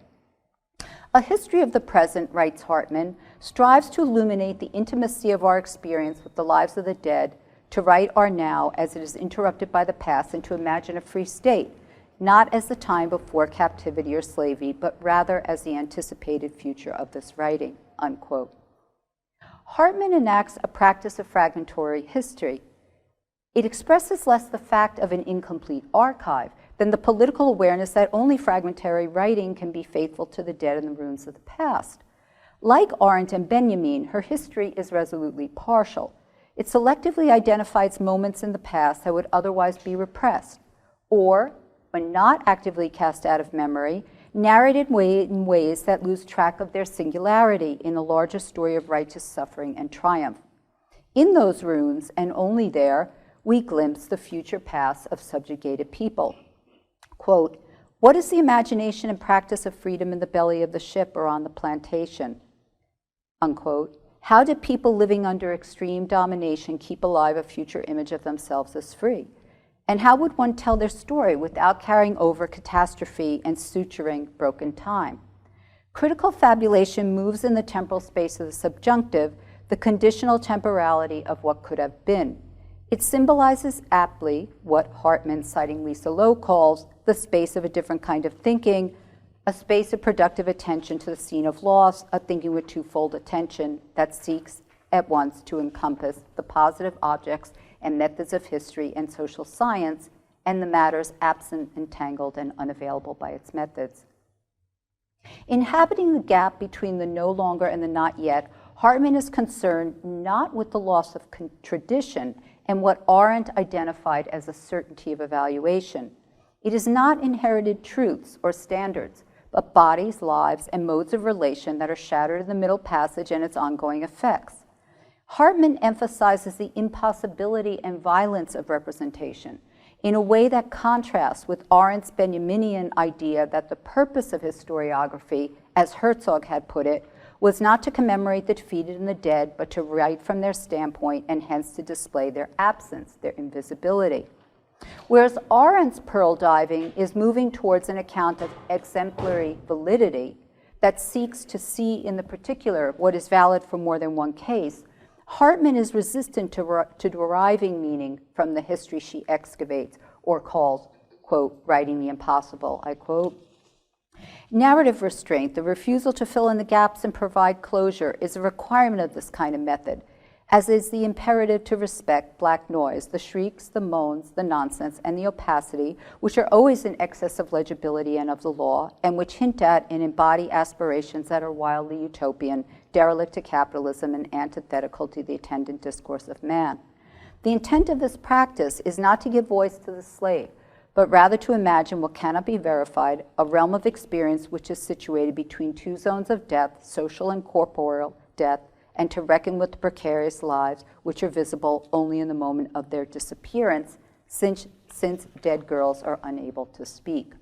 A history of the present, writes Hartman, strives to illuminate the intimacy of our experience with the lives of the dead, to write our now as it is interrupted by the past, and to imagine a free state, not as the time before captivity or slavery, but rather as the anticipated future of this writing, unquote. Hartman enacts a practice of fragmentary history. It expresses less the fact of an incomplete archive than the political awareness that only fragmentary writing can be faithful to the dead and the ruins of the past. Like Arendt and Benjamin, her history is resolutely partial. It selectively identifies moments in the past that would otherwise be repressed, or, when not actively cast out of memory, narrated in ways that lose track of their singularity in the larger story of righteous suffering and triumph. In those ruins, and only there, we glimpse the future past of subjugated people. Quote, what is the imagination and practice of freedom in the belly of the ship or on the plantation? Unquote. How did people living under extreme domination keep alive a future image of themselves as free? And how would one tell their story without carrying over catastrophe and suturing broken time? Critical fabulation moves in the temporal space of the subjunctive, the conditional temporality of what could have been. It symbolizes aptly what Hartman, citing Lisa Lowe, calls the space of a different kind of thinking, a space of productive attention to the scene of loss, a thinking with twofold attention that seeks at once to encompass the positive objects and methods of history and social science, and the matters absent, entangled, and unavailable by its methods. Inhabiting the gap between the no longer and the not yet, Hartman is concerned not with the loss of tradition and what Arendt identified as a certainty of evaluation. It is not inherited truths or standards, but bodies, lives, and modes of relation that are shattered in the middle passage and its ongoing effects. Hartman emphasizes the impossibility and violence of representation in a way that contrasts with Arendt's Benjaminian idea that the purpose of historiography, as Herzog had put it, was not to commemorate the defeated and the dead, but to write from their standpoint and hence to display their absence, their invisibility. Whereas Arendt's pearl diving is moving towards an account of exemplary validity that seeks to see in the particular what is valid for more than one case, Hartman is resistant to deriving meaning from the history she excavates or calls, quote, writing the impossible, I quote. Narrative restraint, the refusal to fill in the gaps and provide closure, is a requirement of this kind of method, as is the imperative to respect black noise, the shrieks, the moans, the nonsense, and the opacity, which are always in excess of legibility and of the law, and which hint at and embody aspirations that are wildly utopian, derelict to capitalism, and antithetical to the attendant discourse of man. The intent of this practice is not to give voice to the slave, but rather to imagine what cannot be verified, a realm of experience which is situated between two zones of death, social and corporeal death, and to reckon with the precarious lives which are visible only in the moment of their disappearance, since dead girls are unable to speak.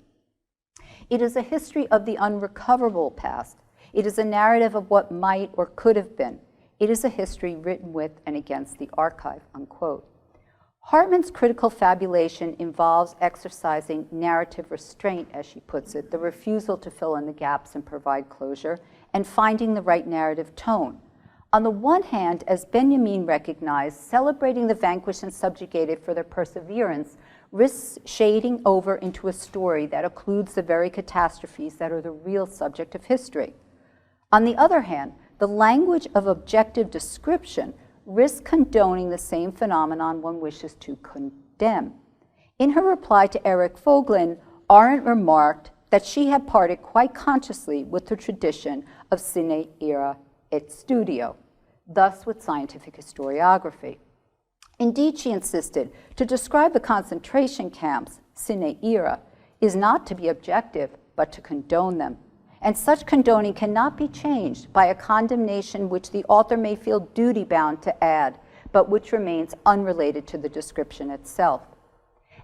It is a history of the unrecoverable past. It is a narrative of what might or could have been. It is a history written with and against the archive, unquote. Hartman's critical fabulation involves exercising narrative restraint, as she puts it, the refusal to fill in the gaps and provide closure, and finding the right narrative tone. On the one hand, as Benjamin recognized, celebrating the vanquished and subjugated for their perseverance risks shading over into a story that occludes the very catastrophes that are the real subject of history. On the other hand, the language of objective description risks condoning the same phenomenon one wishes to condemn. In her reply to Eric Voegelin, Arendt remarked that she had parted quite consciously with the tradition of sine ira et studio, thus with scientific historiography. Indeed, she insisted, to describe the concentration camps, sine ira, is not to be objective, but to condone them. And such condoning cannot be changed by a condemnation which the author may feel duty-bound to add, but which remains unrelated to the description itself.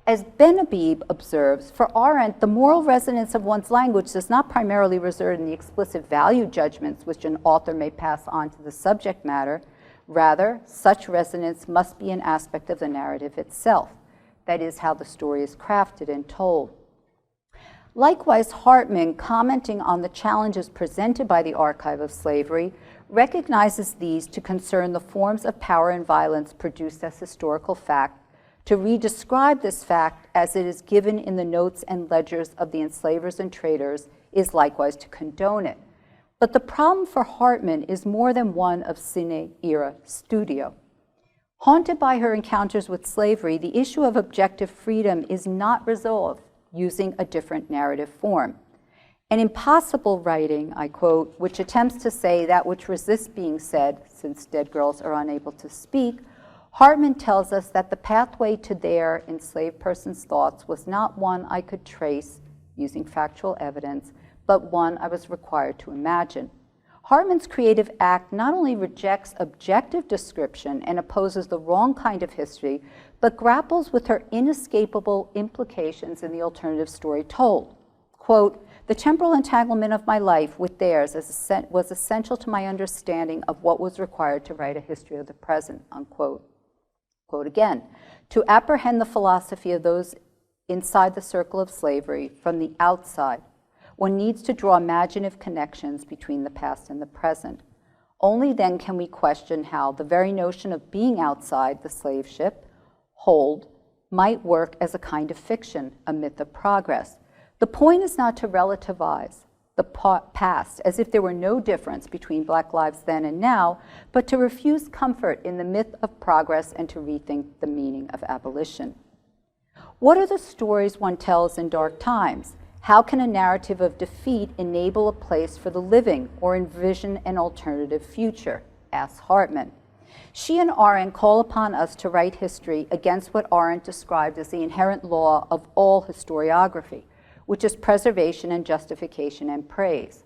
As Ben-Habib observes, for Arendt, the moral resonance of one's language does not primarily reside in the explicit value judgments which an author may pass on to the subject matter. Rather, such resonance must be an aspect of the narrative itself, that is, how the story is crafted and told. Likewise, Hartman, commenting on the challenges presented by the archive of slavery, recognizes these to concern the forms of power and violence produced as historical fact. To redescribe this fact as it is given in the notes and ledgers of the enslavers and traders is likewise to condone it. But the problem for Hartman is more than one of sine ira studio. Haunted by her encounters with slavery, the issue of objective freedom is not resolved using a different narrative form. An impossible writing, I quote, which attempts to say that which resists being said, since dead girls are unable to speak, Hartman tells us that the pathway to their enslaved person's thoughts was not one I could trace using factual evidence, but one I was required to imagine. Hartman's creative act not only rejects objective description and opposes the wrong kind of history, but grapples with her inescapable implications in the alternative story told. Quote, "The temporal entanglement of my life with theirs was essential to my understanding of what was required to write a history of the present," unquote. Quote again, "To apprehend the philosophy of those inside the circle of slavery from the outside, one needs to draw imaginative connections between the past and the present. Only then can we question how the very notion of being outside the slave ship, hold, might work as a kind of fiction, a myth of progress. The point is not to relativize the past as if there were no difference between Black lives then and now, but to refuse comfort in the myth of progress and to rethink the meaning of abolition. What are the stories one tells in dark times? How can a narrative of defeat enable a place for the living or envision an alternative future?" asks Hartman. She and Arendt call upon us to write history against what Arendt described as the inherent law of all historiography, which is preservation and justification and praise.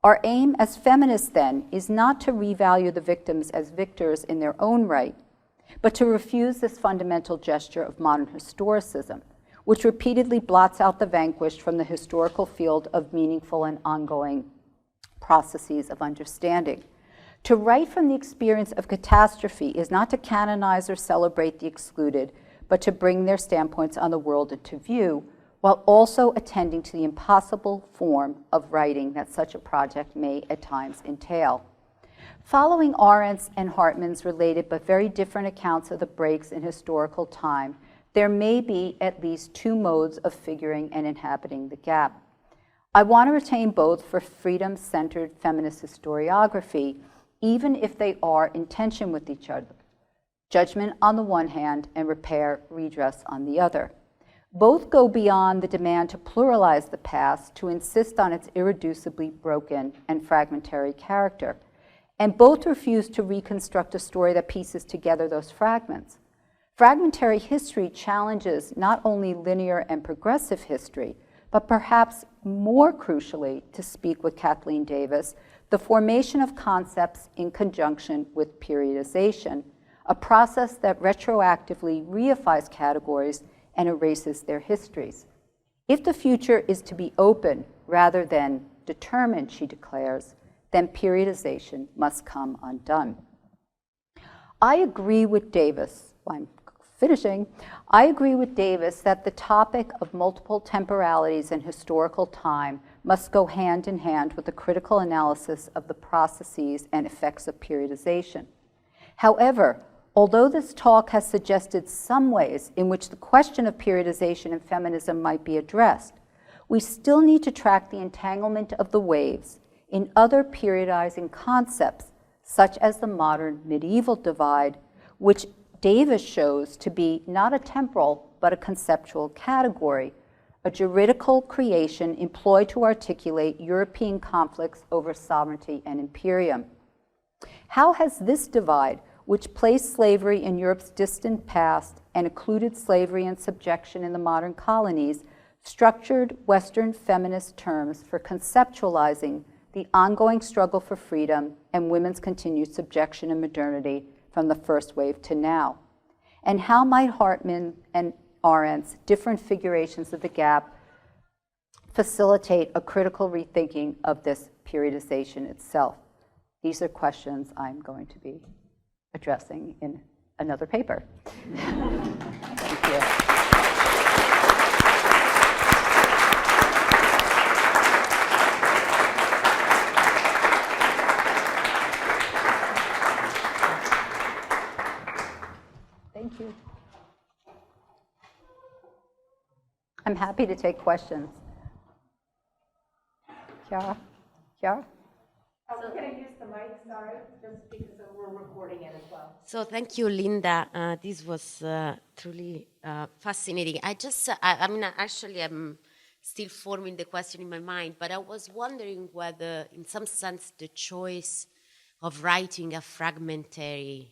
Our aim as feminists, then, is not to revalue the victims as victors in their own right, but to refuse this fundamental gesture of modern historicism, which repeatedly blots out the vanquished from the historical field of meaningful and ongoing processes of understanding. To write from the experience of catastrophe is not to canonize or celebrate the excluded, but to bring their standpoints on the world into view, while also attending to the impossible form of writing that such a project may at times entail. Following Arendt's and Hartman's related but very different accounts of the breaks in historical time, there may be at least two modes of figuring and inhabiting the gap. I want to retain both for freedom-centered feminist historiography, even if they are in tension with each other. Judgment on the one hand and repair, redress on the other. Both go beyond the demand to pluralize the past, to insist on its irreducibly broken and fragmentary character. And both refuse to reconstruct a story that pieces together those fragments. Fragmentary history challenges not only linear and progressive history, but perhaps more crucially, to speak with Kathleen Davis, the formation of concepts in conjunction with periodization, a process that retroactively reifies categories and erases their histories. If the future is to be open rather than determined, she declares, then periodization must come undone. I agree with Davis, I'm finishing, I agree with Davis that the topic of multiple temporalities in historical time must go hand in hand with the critical analysis of the processes and effects of periodization. However, although this talk has suggested some ways in which the question of periodization and feminism might be addressed, we still need to track the entanglement of the waves in other periodizing concepts, such as the modern medieval divide, which Davis shows to be not a temporal but a conceptual category, a juridical creation employed to articulate European conflicts over sovereignty and imperium. How has this divide, which placed slavery in Europe's distant past and included slavery and subjection in the modern colonies, structured Western feminist terms for conceptualizing the ongoing struggle for freedom and women's continued subjection and modernity from the first wave to now? And how might Hartman and Arendt's different figurations of the gap facilitate a critical rethinking of this periodization itself? These are questions I'm going to be addressing in another paper. Thank you. Thank you. I'm happy to take questions. Chiara? Chiara? We're going to use the mic, sorry, just because we're recording it as well. So thank you, Linda. This was truly fascinating. Actually, I'm still forming the question in my mind, but I was wondering whether, in some sense, the choice of writing a fragmentary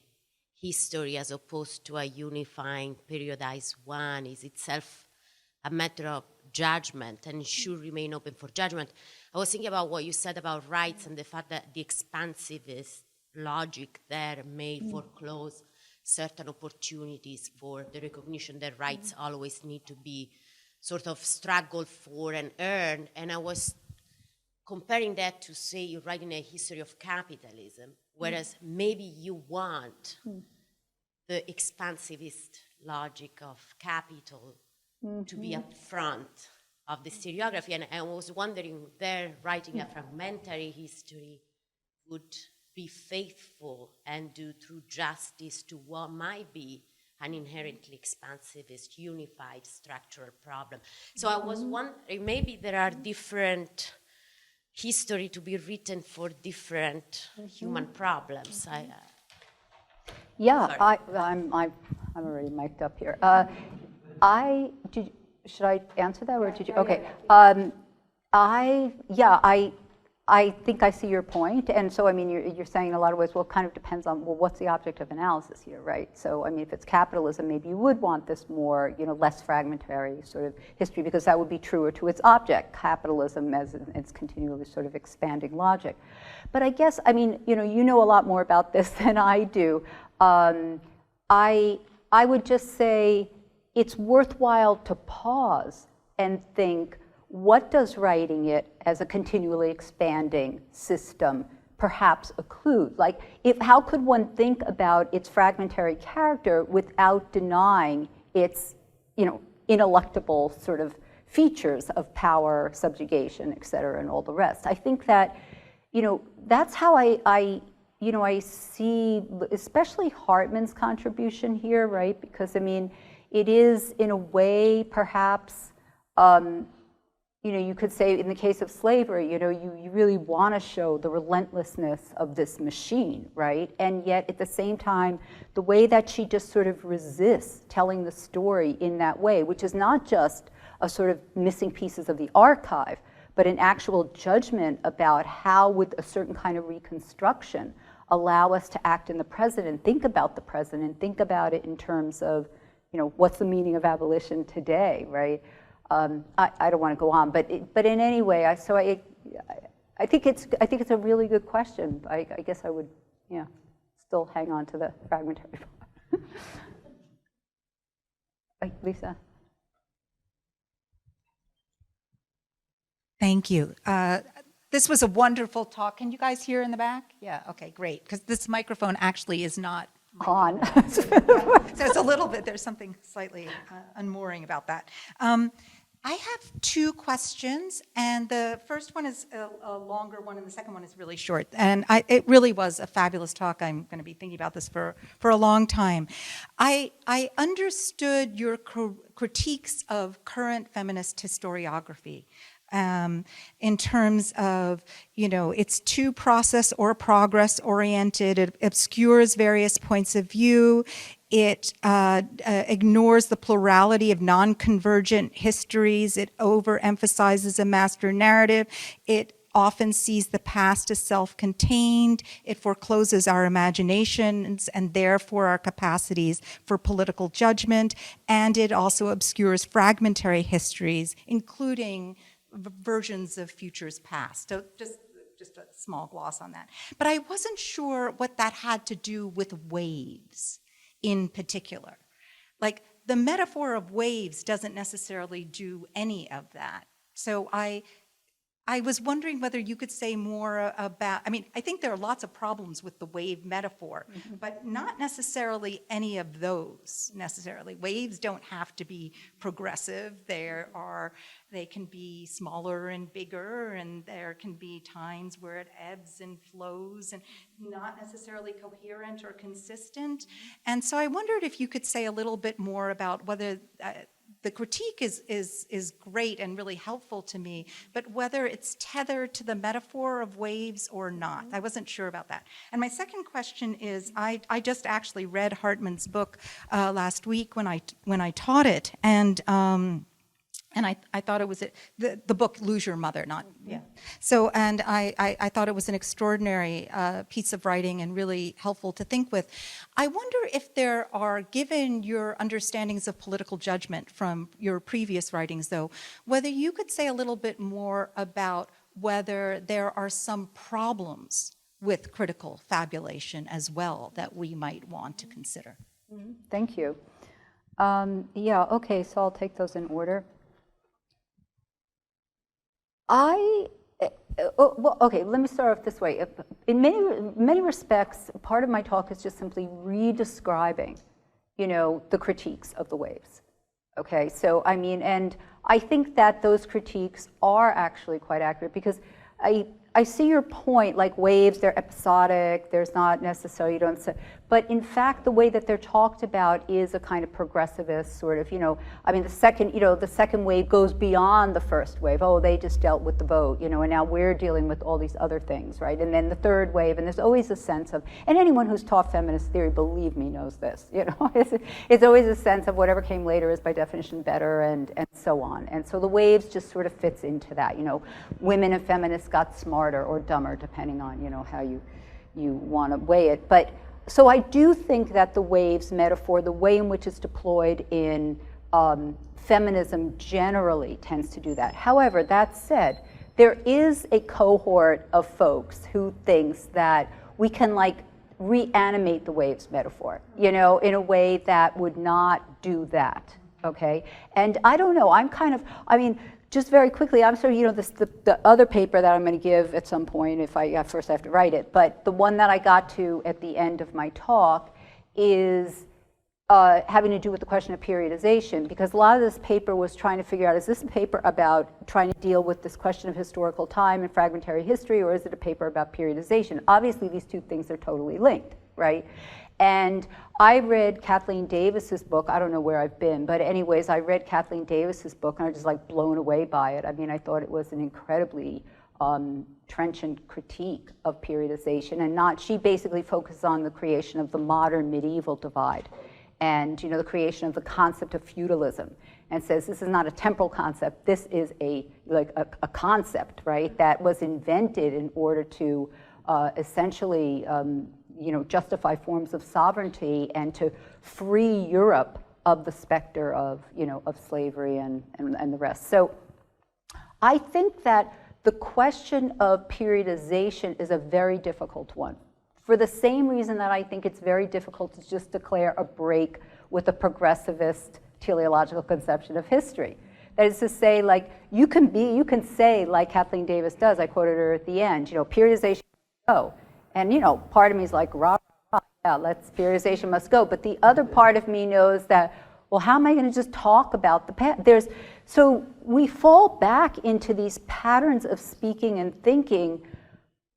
history as opposed to a unifying, periodized one is itself a matter of judgment and should remain open for judgment. I was thinking about what you said about rights and the fact that the expansivist logic there may foreclose certain opportunities for the recognition that rights always need to be sort of struggled for and earned. And I was comparing that to, say, you're writing a history of capitalism, whereas maybe you want the expansivist logic of capital to be up front of the historiography. And I was wondering, there, writing a fragmentary history would be faithful and do true justice to what might be an inherently expansivist, unified structural problem. So I was wondering, maybe there are different history to be written for different human problems. I'm already mic'd up here. Should I answer that, or did you? Okay. I think I see your point, and so I mean, you're saying in a lot of ways, well, it kind of depends on, well, what's the object of analysis here, right? So I mean, if it's capitalism, maybe you would want this more, less fragmentary sort of history, because that would be truer to its object, capitalism as its continually sort of expanding logic. But I guess, I mean, you know a lot more about this than I do. I would just say it's worthwhile to pause and think, what does writing it as a continually expanding system perhaps occlude? Like, how could one think about its fragmentary character without denying its, ineluctable sort of features of power, subjugation, et cetera, and all the rest? I think that, that's how I see, especially Hartman's contribution here, right? Because, I mean, it is, in a way, perhaps, you could say in the case of slavery, you really want to show the relentlessness of this machine, right? And yet, at the same time, the way that she just sort of resists telling the story in that way, which is not just a sort of missing pieces of the archive, but an actual judgment about how would a certain kind of reconstruction allow us to act in the present and think about the present and think about it in terms of, what's the meaning of abolition today, right? I don't want to go on, but in any way, I think it's a really good question. I guess I would, still hang on to the fragmentary part. Lisa. Thank you. This was a wonderful talk. Can you guys hear in the back? Yeah, okay, great. Because this microphone actually is not On. so it's a little bit, there's something slightly unmooring about that. I have two questions, and the first one is a longer one, and the second one is really short. And it really was a fabulous talk. I'm going to be thinking about this for a long time. I understood your critiques of current feminist historiography. In terms of, it's too process or progress oriented, it obscures various points of view, it ignores the plurality of non-convergent histories, it overemphasizes a master narrative, it often sees the past as self-contained, it forecloses our imaginations and therefore our capacities for political judgment, and it also obscures fragmentary histories, including versions of futures past. So just a small gloss on that. But I wasn't sure what that had to do with waves in particular. Like, the metaphor of waves doesn't necessarily do any of that. So I was wondering whether you could say more about, I think there are lots of problems with the wave metaphor, but not necessarily any of those necessarily. Waves don't have to be progressive. They can be smaller and bigger, and there can be times where it ebbs and flows and not necessarily coherent or consistent. And so I wondered if you could say a little bit more about whether the critique is great and really helpful to me, but whether it's tethered to the metaphor of waves or not. I wasn't sure about that. And my second question is, I just actually read Hartman's book last week when I taught it, and I thought it was the book Lose Your Mother, not yeah. So and I thought it was an extraordinary piece of writing and really helpful to think with. I wonder if there are, given your understandings of political judgment from your previous writings, though, whether you could say a little bit more about whether there are some problems with critical fabulation as well that we might want to consider. Thank you. Yeah. Okay. So I'll take those in order. Well, okay, let me start off this way. In many respects, part of my talk is just simply redescribing, the critiques of the waves. Okay, so and I think that those critiques are actually quite accurate, because I see your point, like waves, they're episodic, there's not necessarily, but in fact, the way that they're talked about is a kind of progressivist sort of, the second wave goes beyond the first wave. Oh, they just dealt with the vote, and now we're dealing with all these other things, right? And then the third wave, and there's always a sense of, and anyone who's taught feminist theory, believe me, knows this, it's always a sense of whatever came later is by definition better, and so on. And so the waves just sort of fits into that, women and feminists got smarter or dumber, depending on how you want to weigh it. But so I do think that the waves metaphor, the way in which it's deployed in feminism generally tends to do that. However, that said, there is a cohort of folks who thinks that we can reanimate the waves metaphor, in a way that would not do that. Okay, and I don't know. Just very quickly, I'm sorry, the other paper that I'm going to give at some point, first I have to write it, but the one that I got to at the end of my talk is having to do with the question of periodization, because a lot of this paper was trying to figure out, is this a paper about trying to deal with this question of historical time and fragmentary history, or is it a paper about periodization? Obviously, these two things are totally linked, right? And I read Kathleen Davis's book. I don't know where I've been, but anyways, I read Kathleen Davis's book, and I was just blown away by it. I thought it was an incredibly trenchant critique of periodization, and she basically focused on the creation of the modern medieval divide, and the creation of the concept of feudalism, and says this is not a temporal concept. This is a concept, right, that was invented in order to essentially justify forms of sovereignty and to free Europe of the specter of, of slavery and the rest. So I think that the question of periodization is a very difficult one, for the same reason that I think it's very difficult to just declare a break with a progressivist teleological conception of history. That is to say, like, you can say, like Kathleen Davis does, I quoted her at the end, periodization must go. And, part of me is like, yeah, periodization must go. But the other part of me knows that, well, how am I going to just talk about the past? So we fall back into these patterns of speaking and thinking,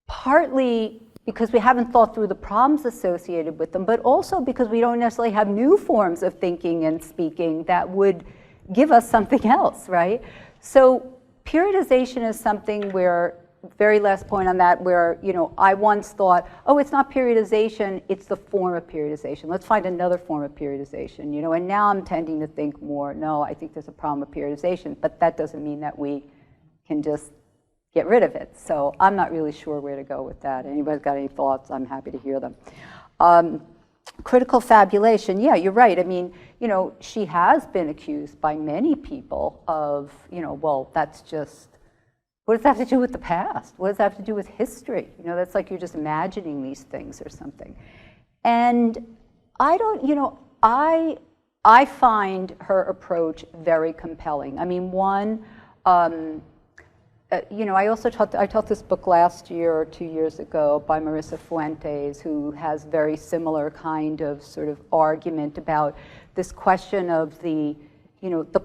partly because we haven't thought through the problems associated with them, but also because we don't necessarily have new forms of thinking and speaking that would give us something else, right? So periodization is something where, very last point on that, where, I once thought, oh, it's not periodization, it's the form of periodization. Let's find another form of periodization, and now I'm tending to think more, no, I think there's a problem with periodization, but that doesn't mean that we can just get rid of it. So I'm not really sure where to go with that. Anybody's got any thoughts? I'm happy to hear them. Critical fabulation, yeah, you're right. I mean, she has been accused by many people of, well, that's just, what does that have to do with the past? What does that have to do with history? That's like you're just imagining these things or something. And I don't, I find her approach very compelling. I mean, one, I taught this book last year or 2 years ago by Marissa Fuentes, who has very similar kind of sort of argument about this question of the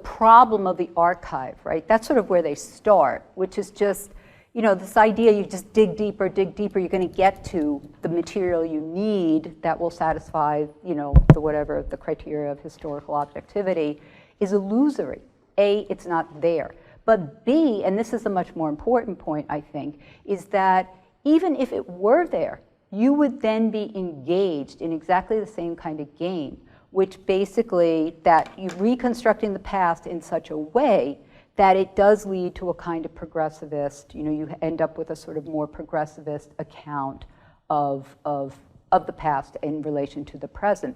problem of the archive, right? That's sort of where they start, which is just, this idea you just dig deeper, you're going to get to the material you need that will satisfy, the criteria of historical objectivity, is illusory. A, it's not there. But B, and this is a much more important point, I think, is that even if it were there, you would then be engaged in exactly the same kind of game, which basically that you're reconstructing the past in such a way that it does lead to a kind of progressivist, you end up with a sort of more progressivist account of the past in relation to the present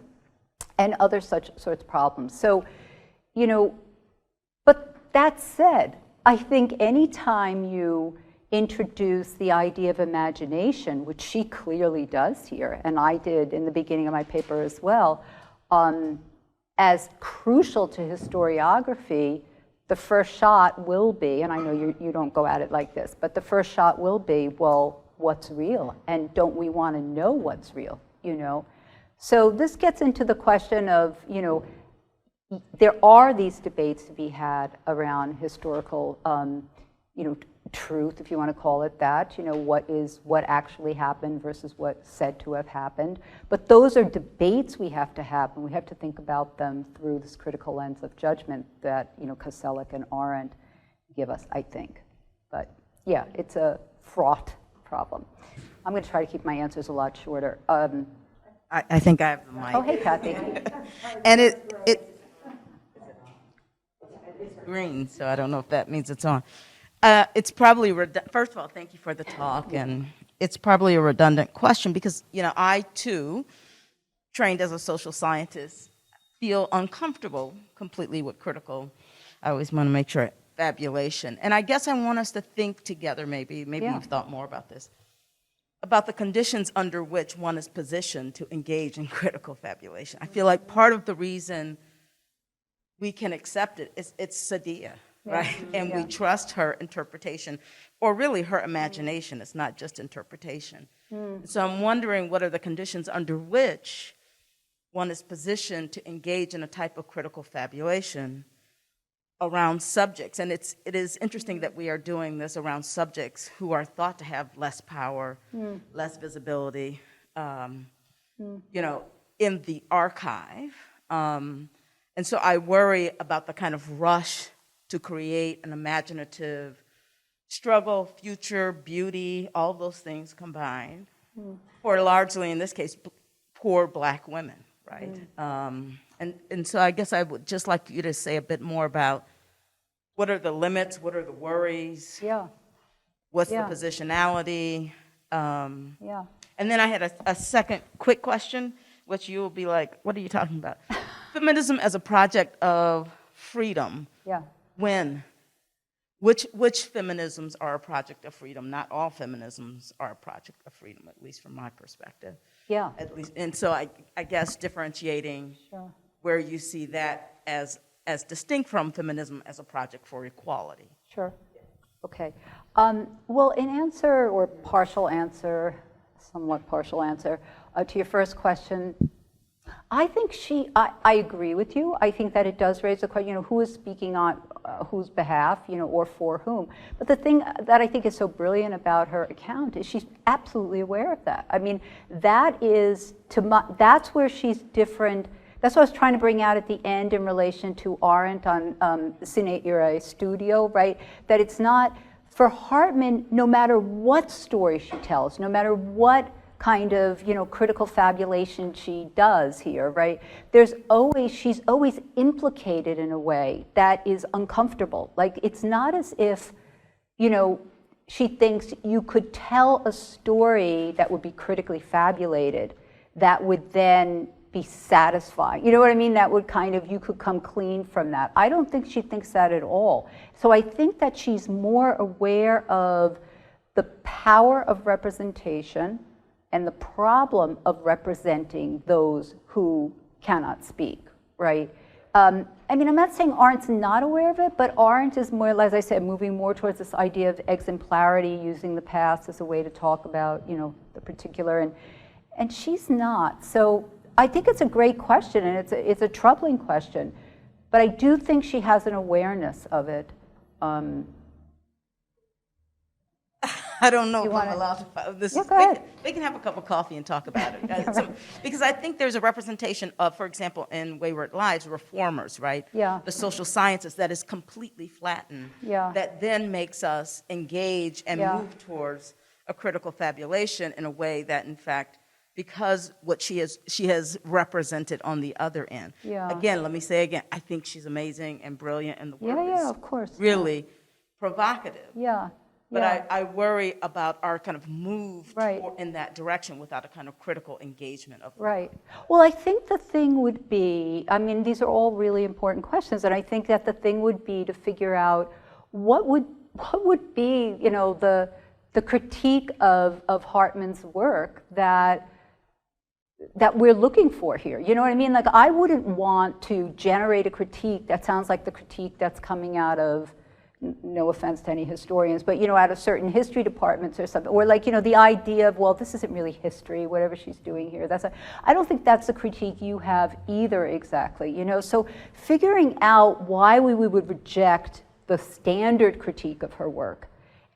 and other such sorts of problems. So, but that said, I think any time you introduce the idea of imagination, which she clearly does here, and I did in the beginning of my paper as well, as crucial to historiography, the first shot will be, and I know you don't go at it like this, but the first shot will be, well, what's real? And don't we want to know what's real, So this gets into the question of, there are these debates to be had around historical, truth, if you want to call it that. What actually happened versus what's said to have happened. But those are debates we have to have, and we have to think about them through this critical lens of judgment that Koselleck and Arendt give us, I think. But yeah, it's a fraught problem. I'm going to try to keep my answers a lot shorter. I think I have the mic. Oh, hey, Kathy. And it's green, so I don't know if that means it's on. It's probably, first of all, thank you for the talk, and it's probably a redundant question because, I too, trained as a social scientist, feel uncomfortable completely with critical, I always want to make sure, fabulation. And I guess I want us to think together, maybe you've thought more about this, about the conditions under which one is positioned to engage in critical fabulation. I feel like part of the reason we can accept it is it's Sadia, right? And we trust her interpretation, or really her imagination. It's not just interpretation. So I'm wondering, what are the conditions under which one is positioned to engage in a type of critical fabulation around subjects? And it is interesting that we are doing this around subjects who are thought to have less power, less visibility, in the archive. And so I worry about the kind of rush to create an imaginative struggle, future, beauty, all those things combined, for largely, in this case, poor Black women, right? And so I guess I would just like you to say a bit more about what are the limits, what are the worries, what's the positionality, and then I had a second quick question, which you will be like, what are you talking about? Feminism as a project of freedom. When? Which feminisms are a project of freedom? Not all feminisms are a project of freedom, at least from my perspective. At least, and so I guess differentiating where you see that as as distinct from feminism as a project for equality. Sure. Okay. Well, in answer or partial answer, somewhat partial answer, to your first question, I think I agree with you. I think that it does raise the question, who is speaking on whose behalf, or for whom. But the thing that I think is so brilliant about her account is she's absolutely aware of that. I mean, that's where she's different. That's what I was trying to bring out at the end in relation to Arendt on Sine Ira Studio, right? That it's not, for Hartman, no matter what story she tells, no matter what kind of, critical fabulation she does here, right? She's always implicated in a way that is uncomfortable. Like, it's not as if, she thinks you could tell a story that would be critically fabulated that would then be satisfying. You know what I mean? That would you could come clean from that. I don't think she thinks that at all. So I think that she's more aware of the power of representation and the problem of representing those who cannot speak, right? I'm not saying Arendt's not aware of it, but Arendt is more, as I said, moving more towards this idea of exemplarity, using the past as a way to talk about, the particular, and she's not. So I think it's a great question, and it's a troubling question, but I do think she has an awareness of it. I don't know if I'm allowed to. Go ahead. We can have a cup of coffee and talk about it. Because I think there's a representation of, for example, in Wayward Lives, reformers, right? Yeah. The social sciences that is completely flattened. Yeah. That then makes us engage and move towards a critical fabulation in a way that, in fact, because what she has represented on the other end. Yeah. Again, let me say again, I think she's amazing and brilliant, and the work is of course. really provocative. Yeah. But I worry about our kind of move Right. in that direction without a kind of critical engagement of Right. Well, I think the thing would be, these are all really important questions, and I think that the thing would be to figure out what would be, the critique of Hartman's work that we're looking for here. You know what I mean? Like, I wouldn't want to generate a critique that sounds like the critique that's coming out of, no offense to any historians, but, out of certain history departments or something, or like, the idea of, well, this isn't really history, whatever she's doing here. I don't think that's the critique you have either exactly, So figuring out why we would reject the standard critique of her work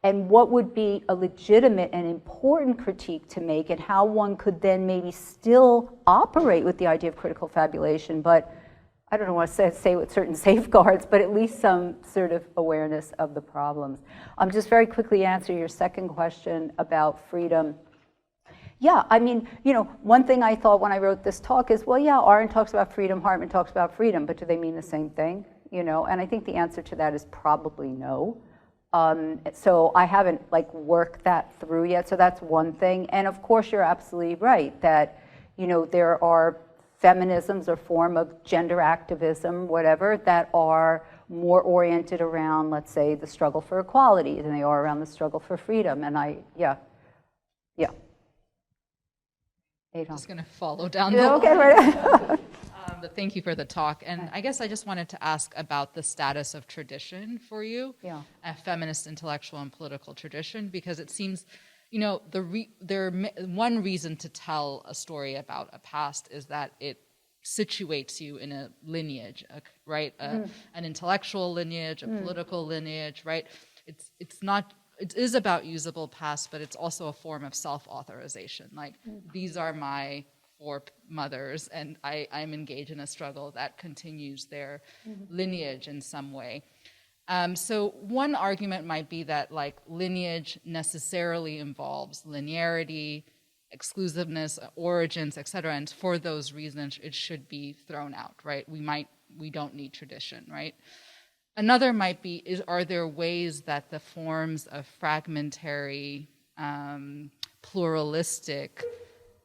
and what would be a legitimate and important critique to make, and how one could then maybe still operate with the idea of critical fabulation, but I don't want to say with certain safeguards, but at least some sort of awareness of the problems. Just very quickly answer your second question about freedom. Yeah, one thing I thought when I wrote this talk is, well, yeah, Arendt talks about freedom, Hartman talks about freedom, but do they mean the same thing? And I think the answer to that is probably no. So I haven't worked that through yet, so that's one thing. And of course, you're absolutely right that, there are feminisms or form of gender activism, whatever, that are more oriented around, let's say, the struggle for equality than they are around the struggle for freedom. And yeah. I'm just going to follow down the okay, right. but thank you for the talk. And I guess I just wanted to ask about the status of tradition for you, a feminist intellectual and political tradition, because it seems, one reason to tell a story about a past is that it situates you in a lineage, right? An intellectual lineage, a political lineage, right? It is about usable past, but it's also a form of self-authorization. Like, these are my foremothers, and I'm engaged in a struggle that continues their lineage in some way. So one argument might be that lineage necessarily involves linearity, exclusiveness, origins, etc. And for those reasons, it should be thrown out, right? We don't need tradition, right? Another might be, are there ways that the forms of fragmentary, pluralistic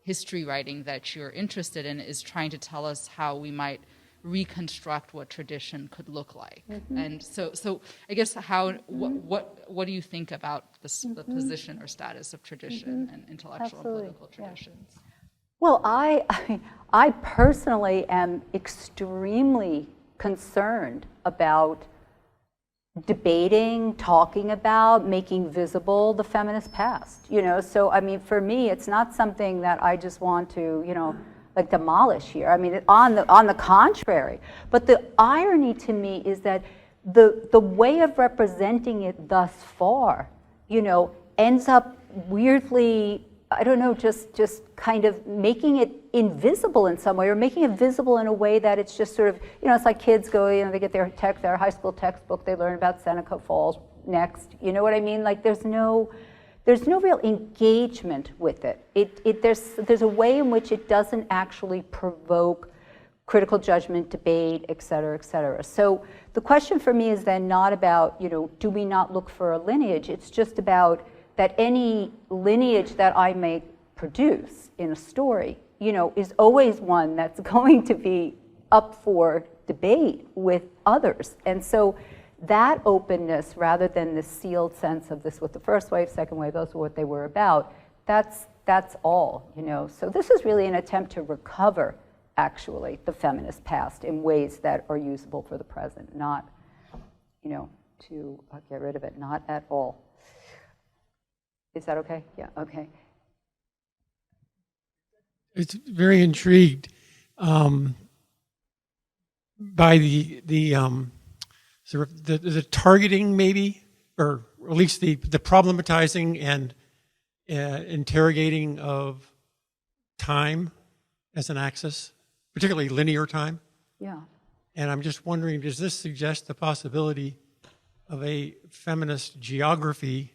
history writing that you're interested in is trying to tell us how we might reconstruct what tradition could look like? And so I guess what do you think about the position or status of tradition and intellectual and political traditions? Well, I personally am extremely concerned about debating, talking about, making visible the feminist past, So, I mean, for me, it's not something that I just want to, like demolish here. I mean, on the contrary. But the irony to me is that the way of representing it thus far, ends up weirdly, I don't know, just kind of making it invisible in some way, or making it visible in a way that it's just sort of, it's like kids go, they get their high school textbook, they learn about Seneca Falls next, you know what I mean? Like there's no real engagement with it. There's a way in which it doesn't actually provoke critical judgment, debate, et cetera, et cetera. So the question for me is then not about, do we not look for a lineage? It's just about that any lineage that I may produce in a story, is always one that's going to be up for debate with others. And so that openness, rather than the sealed sense of this with the first wave, second wave, those are what they were about, that's all, So this is really an attempt to recover, actually, the feminist past in ways that are usable for the present, not, to get rid of it, not at all. Is that okay? Yeah, okay. It's very intrigued by the sort of the targeting, maybe, or at least the problematizing and interrogating of time as an axis, particularly linear time. Yeah. And I'm just wondering, does this suggest the possibility of a feminist geography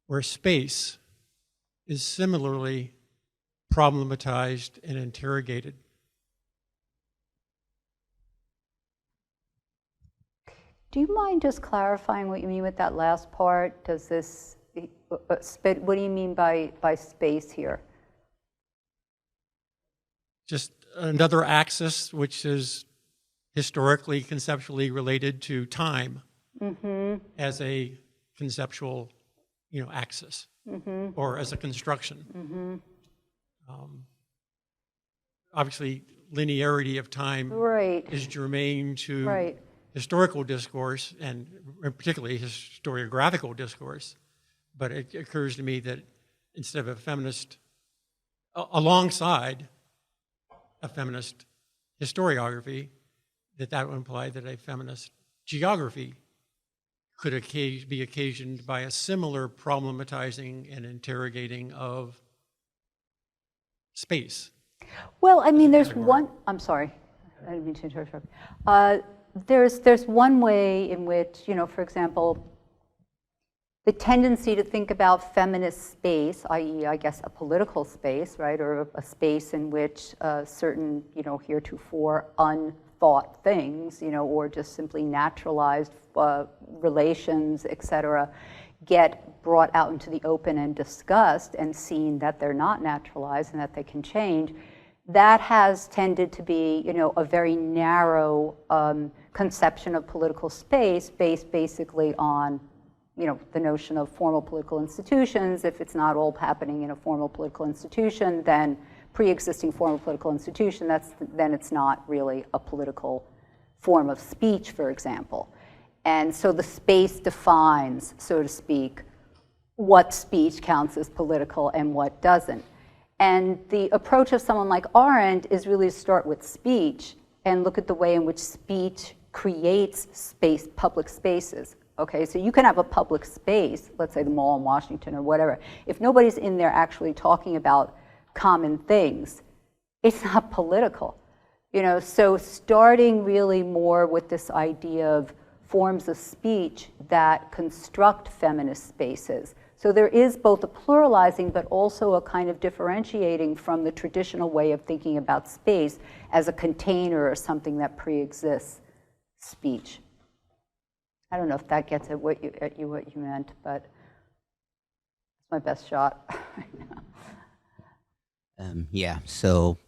where space is similarly problematized and interrogated? Do you mind just clarifying what you mean with that last part? Does this, what do you mean by space here? Just another axis which is historically, conceptually related to time as a conceptual, axis, or as a construction. Obviously, linearity of time is germane to historical discourse, and particularly historiographical discourse. But it occurs to me that instead of a feminist, alongside a feminist historiography, that would imply that a feminist geography could be occasioned by a similar problematizing and interrogating of space. Well, I mean, there's one, I'm sorry, I didn't mean to interrupt. There's one way in which, for example, the tendency to think about feminist space, i.e., I guess, a political space, right, or a space in which certain, heretofore unthought things, or just simply naturalized relations, et cetera, get brought out into the open and discussed and seen that they're not naturalized and that they can change. That has tended to be, a very narrow conception of political space based basically on, the notion of formal political institutions. If it's not all happening in a formal political institution, then pre-existing formal political institution, then it's not really a political form of speech, for example. And so the space defines, so to speak, what speech counts as political and what doesn't. And the approach of someone like Arendt is really to start with speech and look at the way in which speech creates space, public spaces. Okay, so you can have a public space, let's say the mall in Washington or whatever. If nobody's in there actually talking about common things, it's not political. So starting really more with this idea of forms of speech that construct feminist spaces. So there is both a pluralizing but also a kind of differentiating from the traditional way of thinking about space as a container or something that pre-exists speech. I don't know if that gets at what you meant, but it's my best shot right now. Yeah, so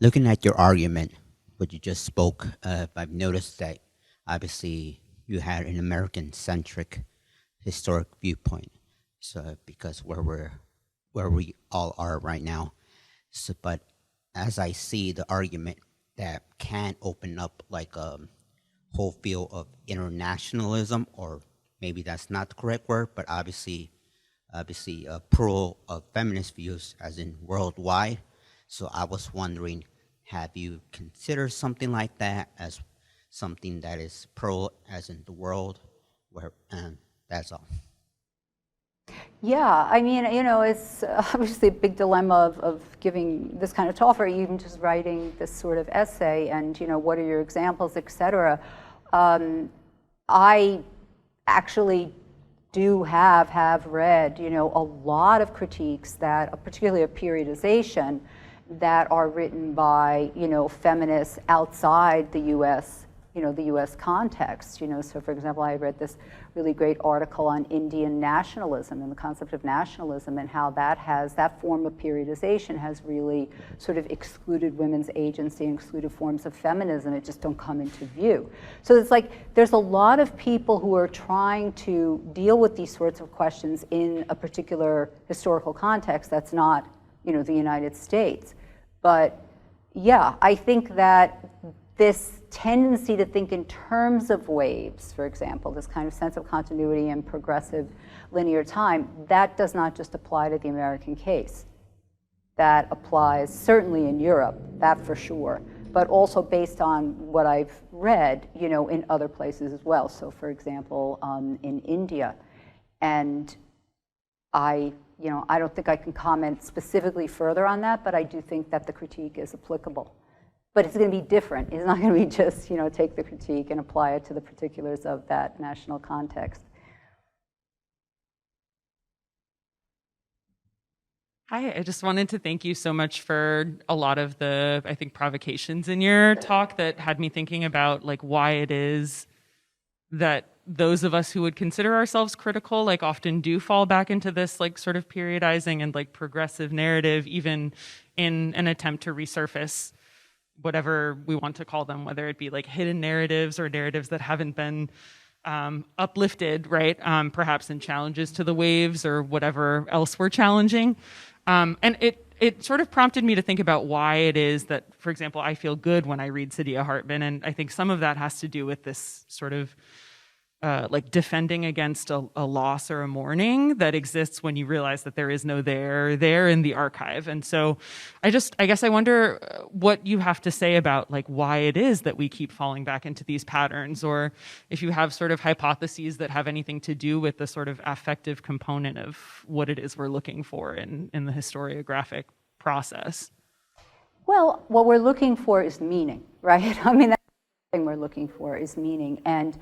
looking at your argument, what you just spoke, I've noticed that obviously you had an American-centric historic viewpoint. So because where we all are right now. So, but as I see the argument that can open up like whole field of internationalism, or maybe that's not the correct word, but obviously a plural of feminist views as in worldwide. So I was wondering, have you considered something like that as something that is plural as in the world? That's all. Yeah, I mean, it's obviously a big dilemma of giving this kind of talk, or even just writing this sort of essay, and, what are your examples, et cetera. I actually do have read, a lot of critiques that, particularly of periodization, that are written by, feminists outside the U.S., the U.S. context. So for example, I read this really great article on Indian nationalism and the concept of nationalism, and how that form of periodization has really sort of excluded women's agency and excluded forms of feminism. It just don't come into view. So it's like there's a lot of people who are trying to deal with these sorts of questions in a particular historical context that's not, the United States. But yeah, I think that this tendency to think in terms of waves, for example, this kind of sense of continuity and progressive linear time, that does not just apply to the American case. That applies certainly in Europe, that for sure, but also based on what I've read, in other places as well. So for example, in India. And I don't think I can comment specifically further on that, but I do think that the critique is applicable. But it's going to be different. It's not going to be just, take the critique and apply it to the particulars of that national context. Hi, I just wanted to thank you so much for a lot of the, I think, provocations in your talk that had me thinking about why it is that those of us who would consider ourselves critical often do fall back into this sort of periodizing and progressive narrative, even in an attempt to resurface whatever we want to call them, whether it be hidden narratives or narratives that haven't been uplifted, right? Perhaps in challenges to the waves or whatever else we're challenging. And it sort of prompted me to think about why it is that, for example, I feel good when I read Saidiya Hartman. And I think some of that has to do with this sort of defending against a loss or a mourning that exists when you realize that there is no there in the archive. And so I guess I wonder what you have to say about why it is that we keep falling back into these patterns, or if you have sort of hypotheses that have anything to do with the sort of affective component of what it is we're looking for in the historiographic process. Well, what we're looking for is meaning, right? I mean, that's the thing we're looking for is meaning. And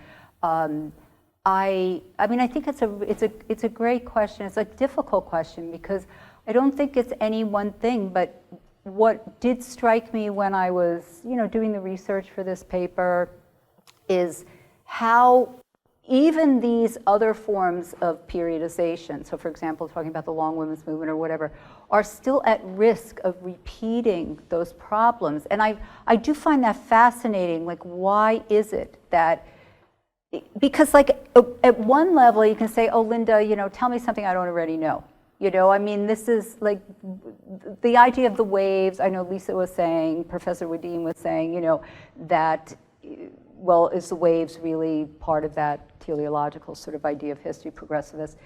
I think it's a great question. It's a difficult question because I don't think it's any one thing. But what did strike me when I was, doing the research for this paper is how even these other forms of periodization, so for example, talking about the long women's movement or whatever, are still at risk of repeating those problems. And I do find that fascinating. Why is it that? Because at one level you can say, oh, Linda, tell me something I don't already know. This is the idea of the waves. I know Lisa was saying, Professor Wadeen was saying, that, well, is the waves really part of that teleological sort of idea of history, progressivist?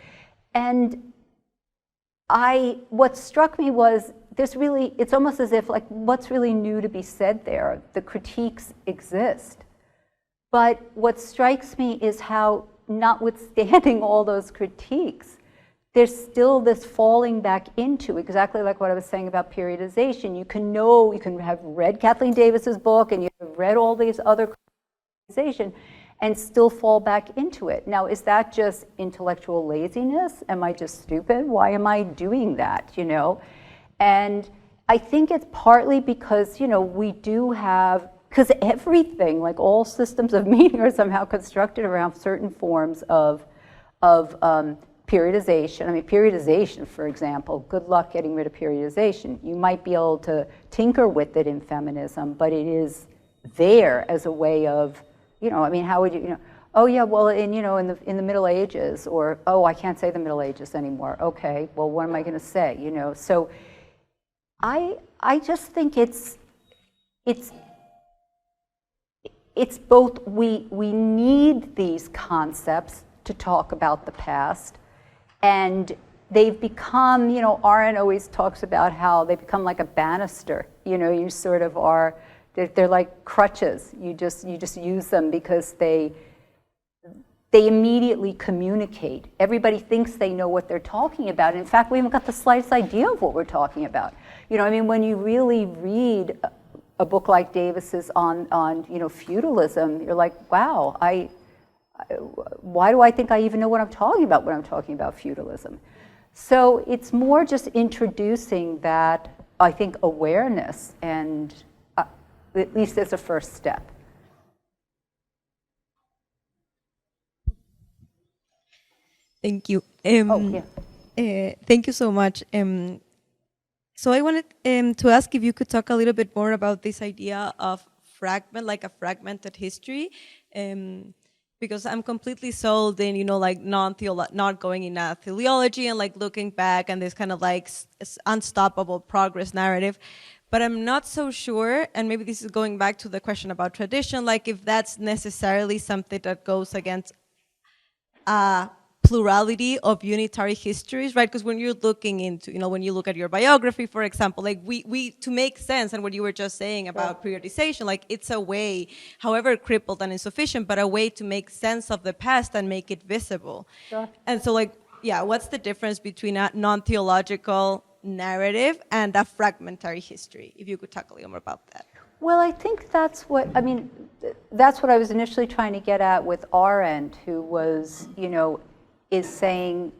And what struck me was it's almost as if what's really new to be said there? The critiques exist. But what strikes me is how, notwithstanding all those critiques, there's still this falling back into exactly like what I was saying about periodization. You can have read Kathleen Davis's book and you have read all these other periodization and still fall back into it. Now, is that just intellectual laziness? Am I just stupid? Why am I doing that, And I think it's partly because, we do have, because everything, all systems of meaning are somehow constructed around certain forms of periodization. I mean, periodization, for example, good luck getting rid of periodization. You might be able to tinker with it in feminism, but it is there as a way of, how would you, oh yeah, well, in the Middle Ages, or, oh, I can't say the Middle Ages anymore. Okay, well, what am I going to say, So I just think it's it's both, we need these concepts to talk about the past, and they've become, you know, Arendt always talks about how they become like a banister. You know, you sort of are, they're like crutches. You just use them because they immediately communicate. Everybody thinks they know what they're talking about. In fact, we haven't got the slightest idea of what we're talking about. You know, I mean, when you really read a book like Davis's on you know, feudalism, you're like, wow, why do I think I even know what I'm talking about when I'm talking about feudalism? So it's more just introducing that, I think, awareness, and at least as a first step. Thank you. Thank you so much. So I wanted to ask if you could talk a little bit more about this idea of like a fragmented history, because I'm completely sold in, you know, like not going in a teleology and like looking back and this kind of like unstoppable progress narrative. But I'm not so sure, and maybe this is going back to the question about tradition, like if that's necessarily something that goes against plurality of unitary histories, right? Because when you're looking into, you know, when you look at your biography, for example, like we to make sense, and what you were just saying about periodization, like it's a way, however crippled and insufficient, but a way to make sense of the past and make it visible. Sure. And so, like, yeah, what's the difference between a non-theological narrative and a fragmentary history? If you could talk a little more about that. Well, I think that's what, I mean, that's what I was initially trying to get at with Arendt, who was, you know, is saying,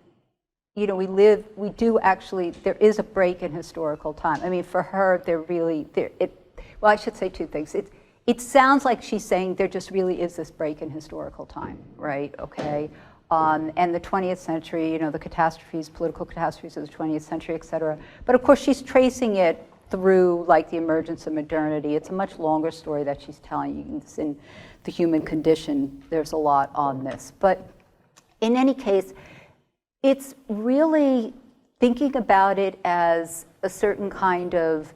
you know, we do actually, there is a break in historical time. I mean, for her, well, I should say two things. It sounds like she's saying there just really is this break in historical time, right? Okay. And the 20th century, you know, the catastrophes, political catastrophes of the 20th century, et cetera. But of course, she's tracing it through like the emergence of modernity. It's a much longer story that she's telling you. It's in The Human Condition. There's a lot on this. But in any case, it's really thinking about it as a certain kind of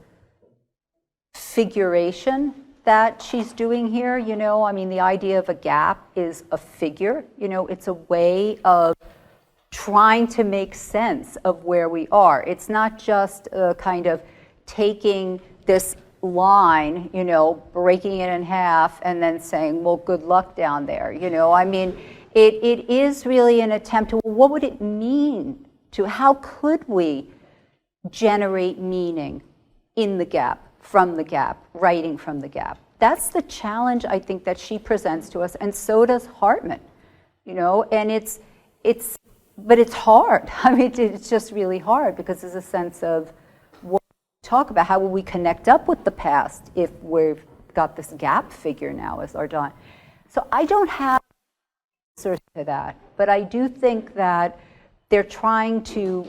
figuration that she's doing here. You know, I mean, the idea of a gap is a figure. You know, it's a way of trying to make sense of where we are. It's not just a kind of taking this line, you know, breaking it in half and then saying, well, good luck down there. You know, I mean, it is really an attempt to, well, what would it mean to, how could we generate meaning in the gap, from the gap, writing from the gap? That's the challenge, I think, that she presents to us, and so does Hartman, you know, and but it's hard. I mean, it's just really hard because there's a sense of what we talk about, how will we connect up with the past if we've got this gap figure now as our John. So I don't have answers to that, but I do think that they're trying to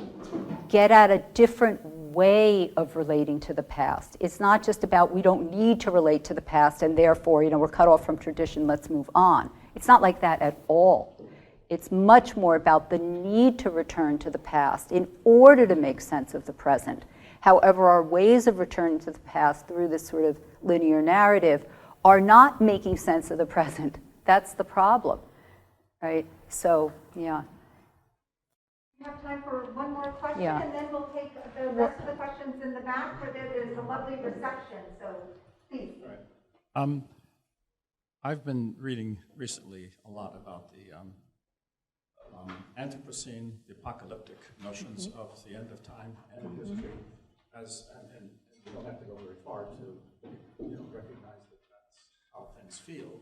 get at a different way of relating to the past. It's not just about we don't need to relate to the past and therefore, you know, we're cut off from tradition, let's move on. It's not like that at all. It's much more about the need to return to the past in order to make sense of the present. However, our ways of returning to the past through this sort of linear narrative are not making sense of the present. That's the problem, right? So, yeah. We have time for one more question, Yeah. and then we'll take the rest of the questions in the back where there's a lovely reception. So, please. All right. I've been reading recently a lot about the Anthropocene, the apocalyptic notions of the end of time and history, and you don't have to go very far to recognize that that's how things feel.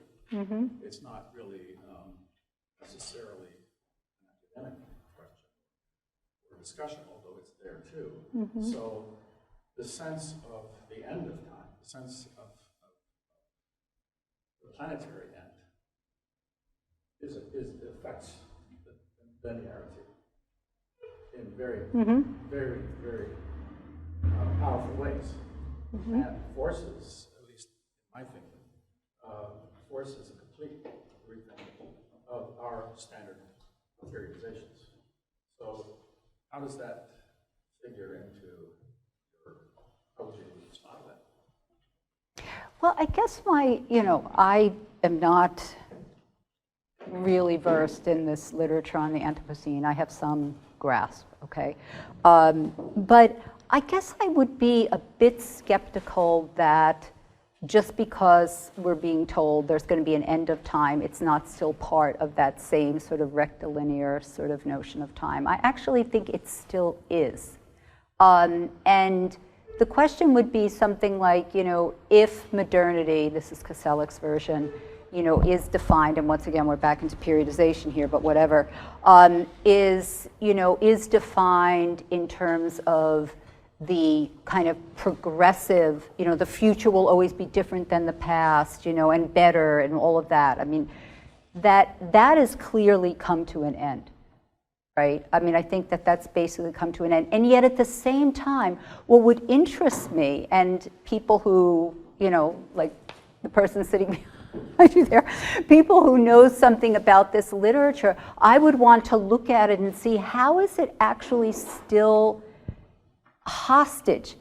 It's not really necessarily an academic question or discussion, although it's there too. So the sense of the end of time, the sense of the planetary end, affects the narrative in very, very, very powerful ways, and forces, at least in my thinking, forces a complete rethinking of our standard periodizations. So, how does that figure into your approach to respond to that? Well, I guess am not really versed in this literature on the Anthropocene. I have some grasp, okay? But I guess I would be a bit skeptical that just because we're being told there's going to be an end of time, it's not still part of that same sort of rectilinear sort of notion of time. I actually think it still is. And the question would be something like, if modernity, this is Koselleck's version, is defined, and once again, we're back into periodization here, but whatever, is defined in terms of the kind of progressive, the future will always be different than the past, and better and all of that. I mean, that has clearly come to an end, right? I mean, I think that that's basically come to an end. And yet at the same time, what would interest me, and people who, like the person sitting behind you there, people who know something about this literature, I would want to look at it and see how is it actually still hostage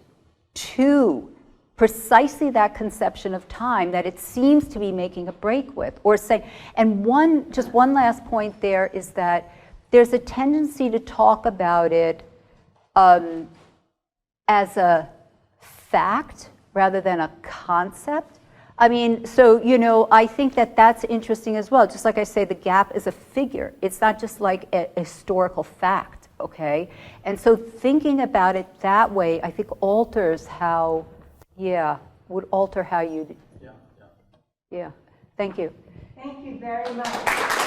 to precisely that conception of time that it seems to be making a break with, or say, and just one last point there is that there's a tendency to talk about it as a fact rather than a concept. I mean, so, I think that that's interesting as well. Just like I say, the gap is a figure. It's not just like a historical fact, okay? And so thinking about it that way, I think alters how, would alter how you, yeah. Thank you. Thank you very much.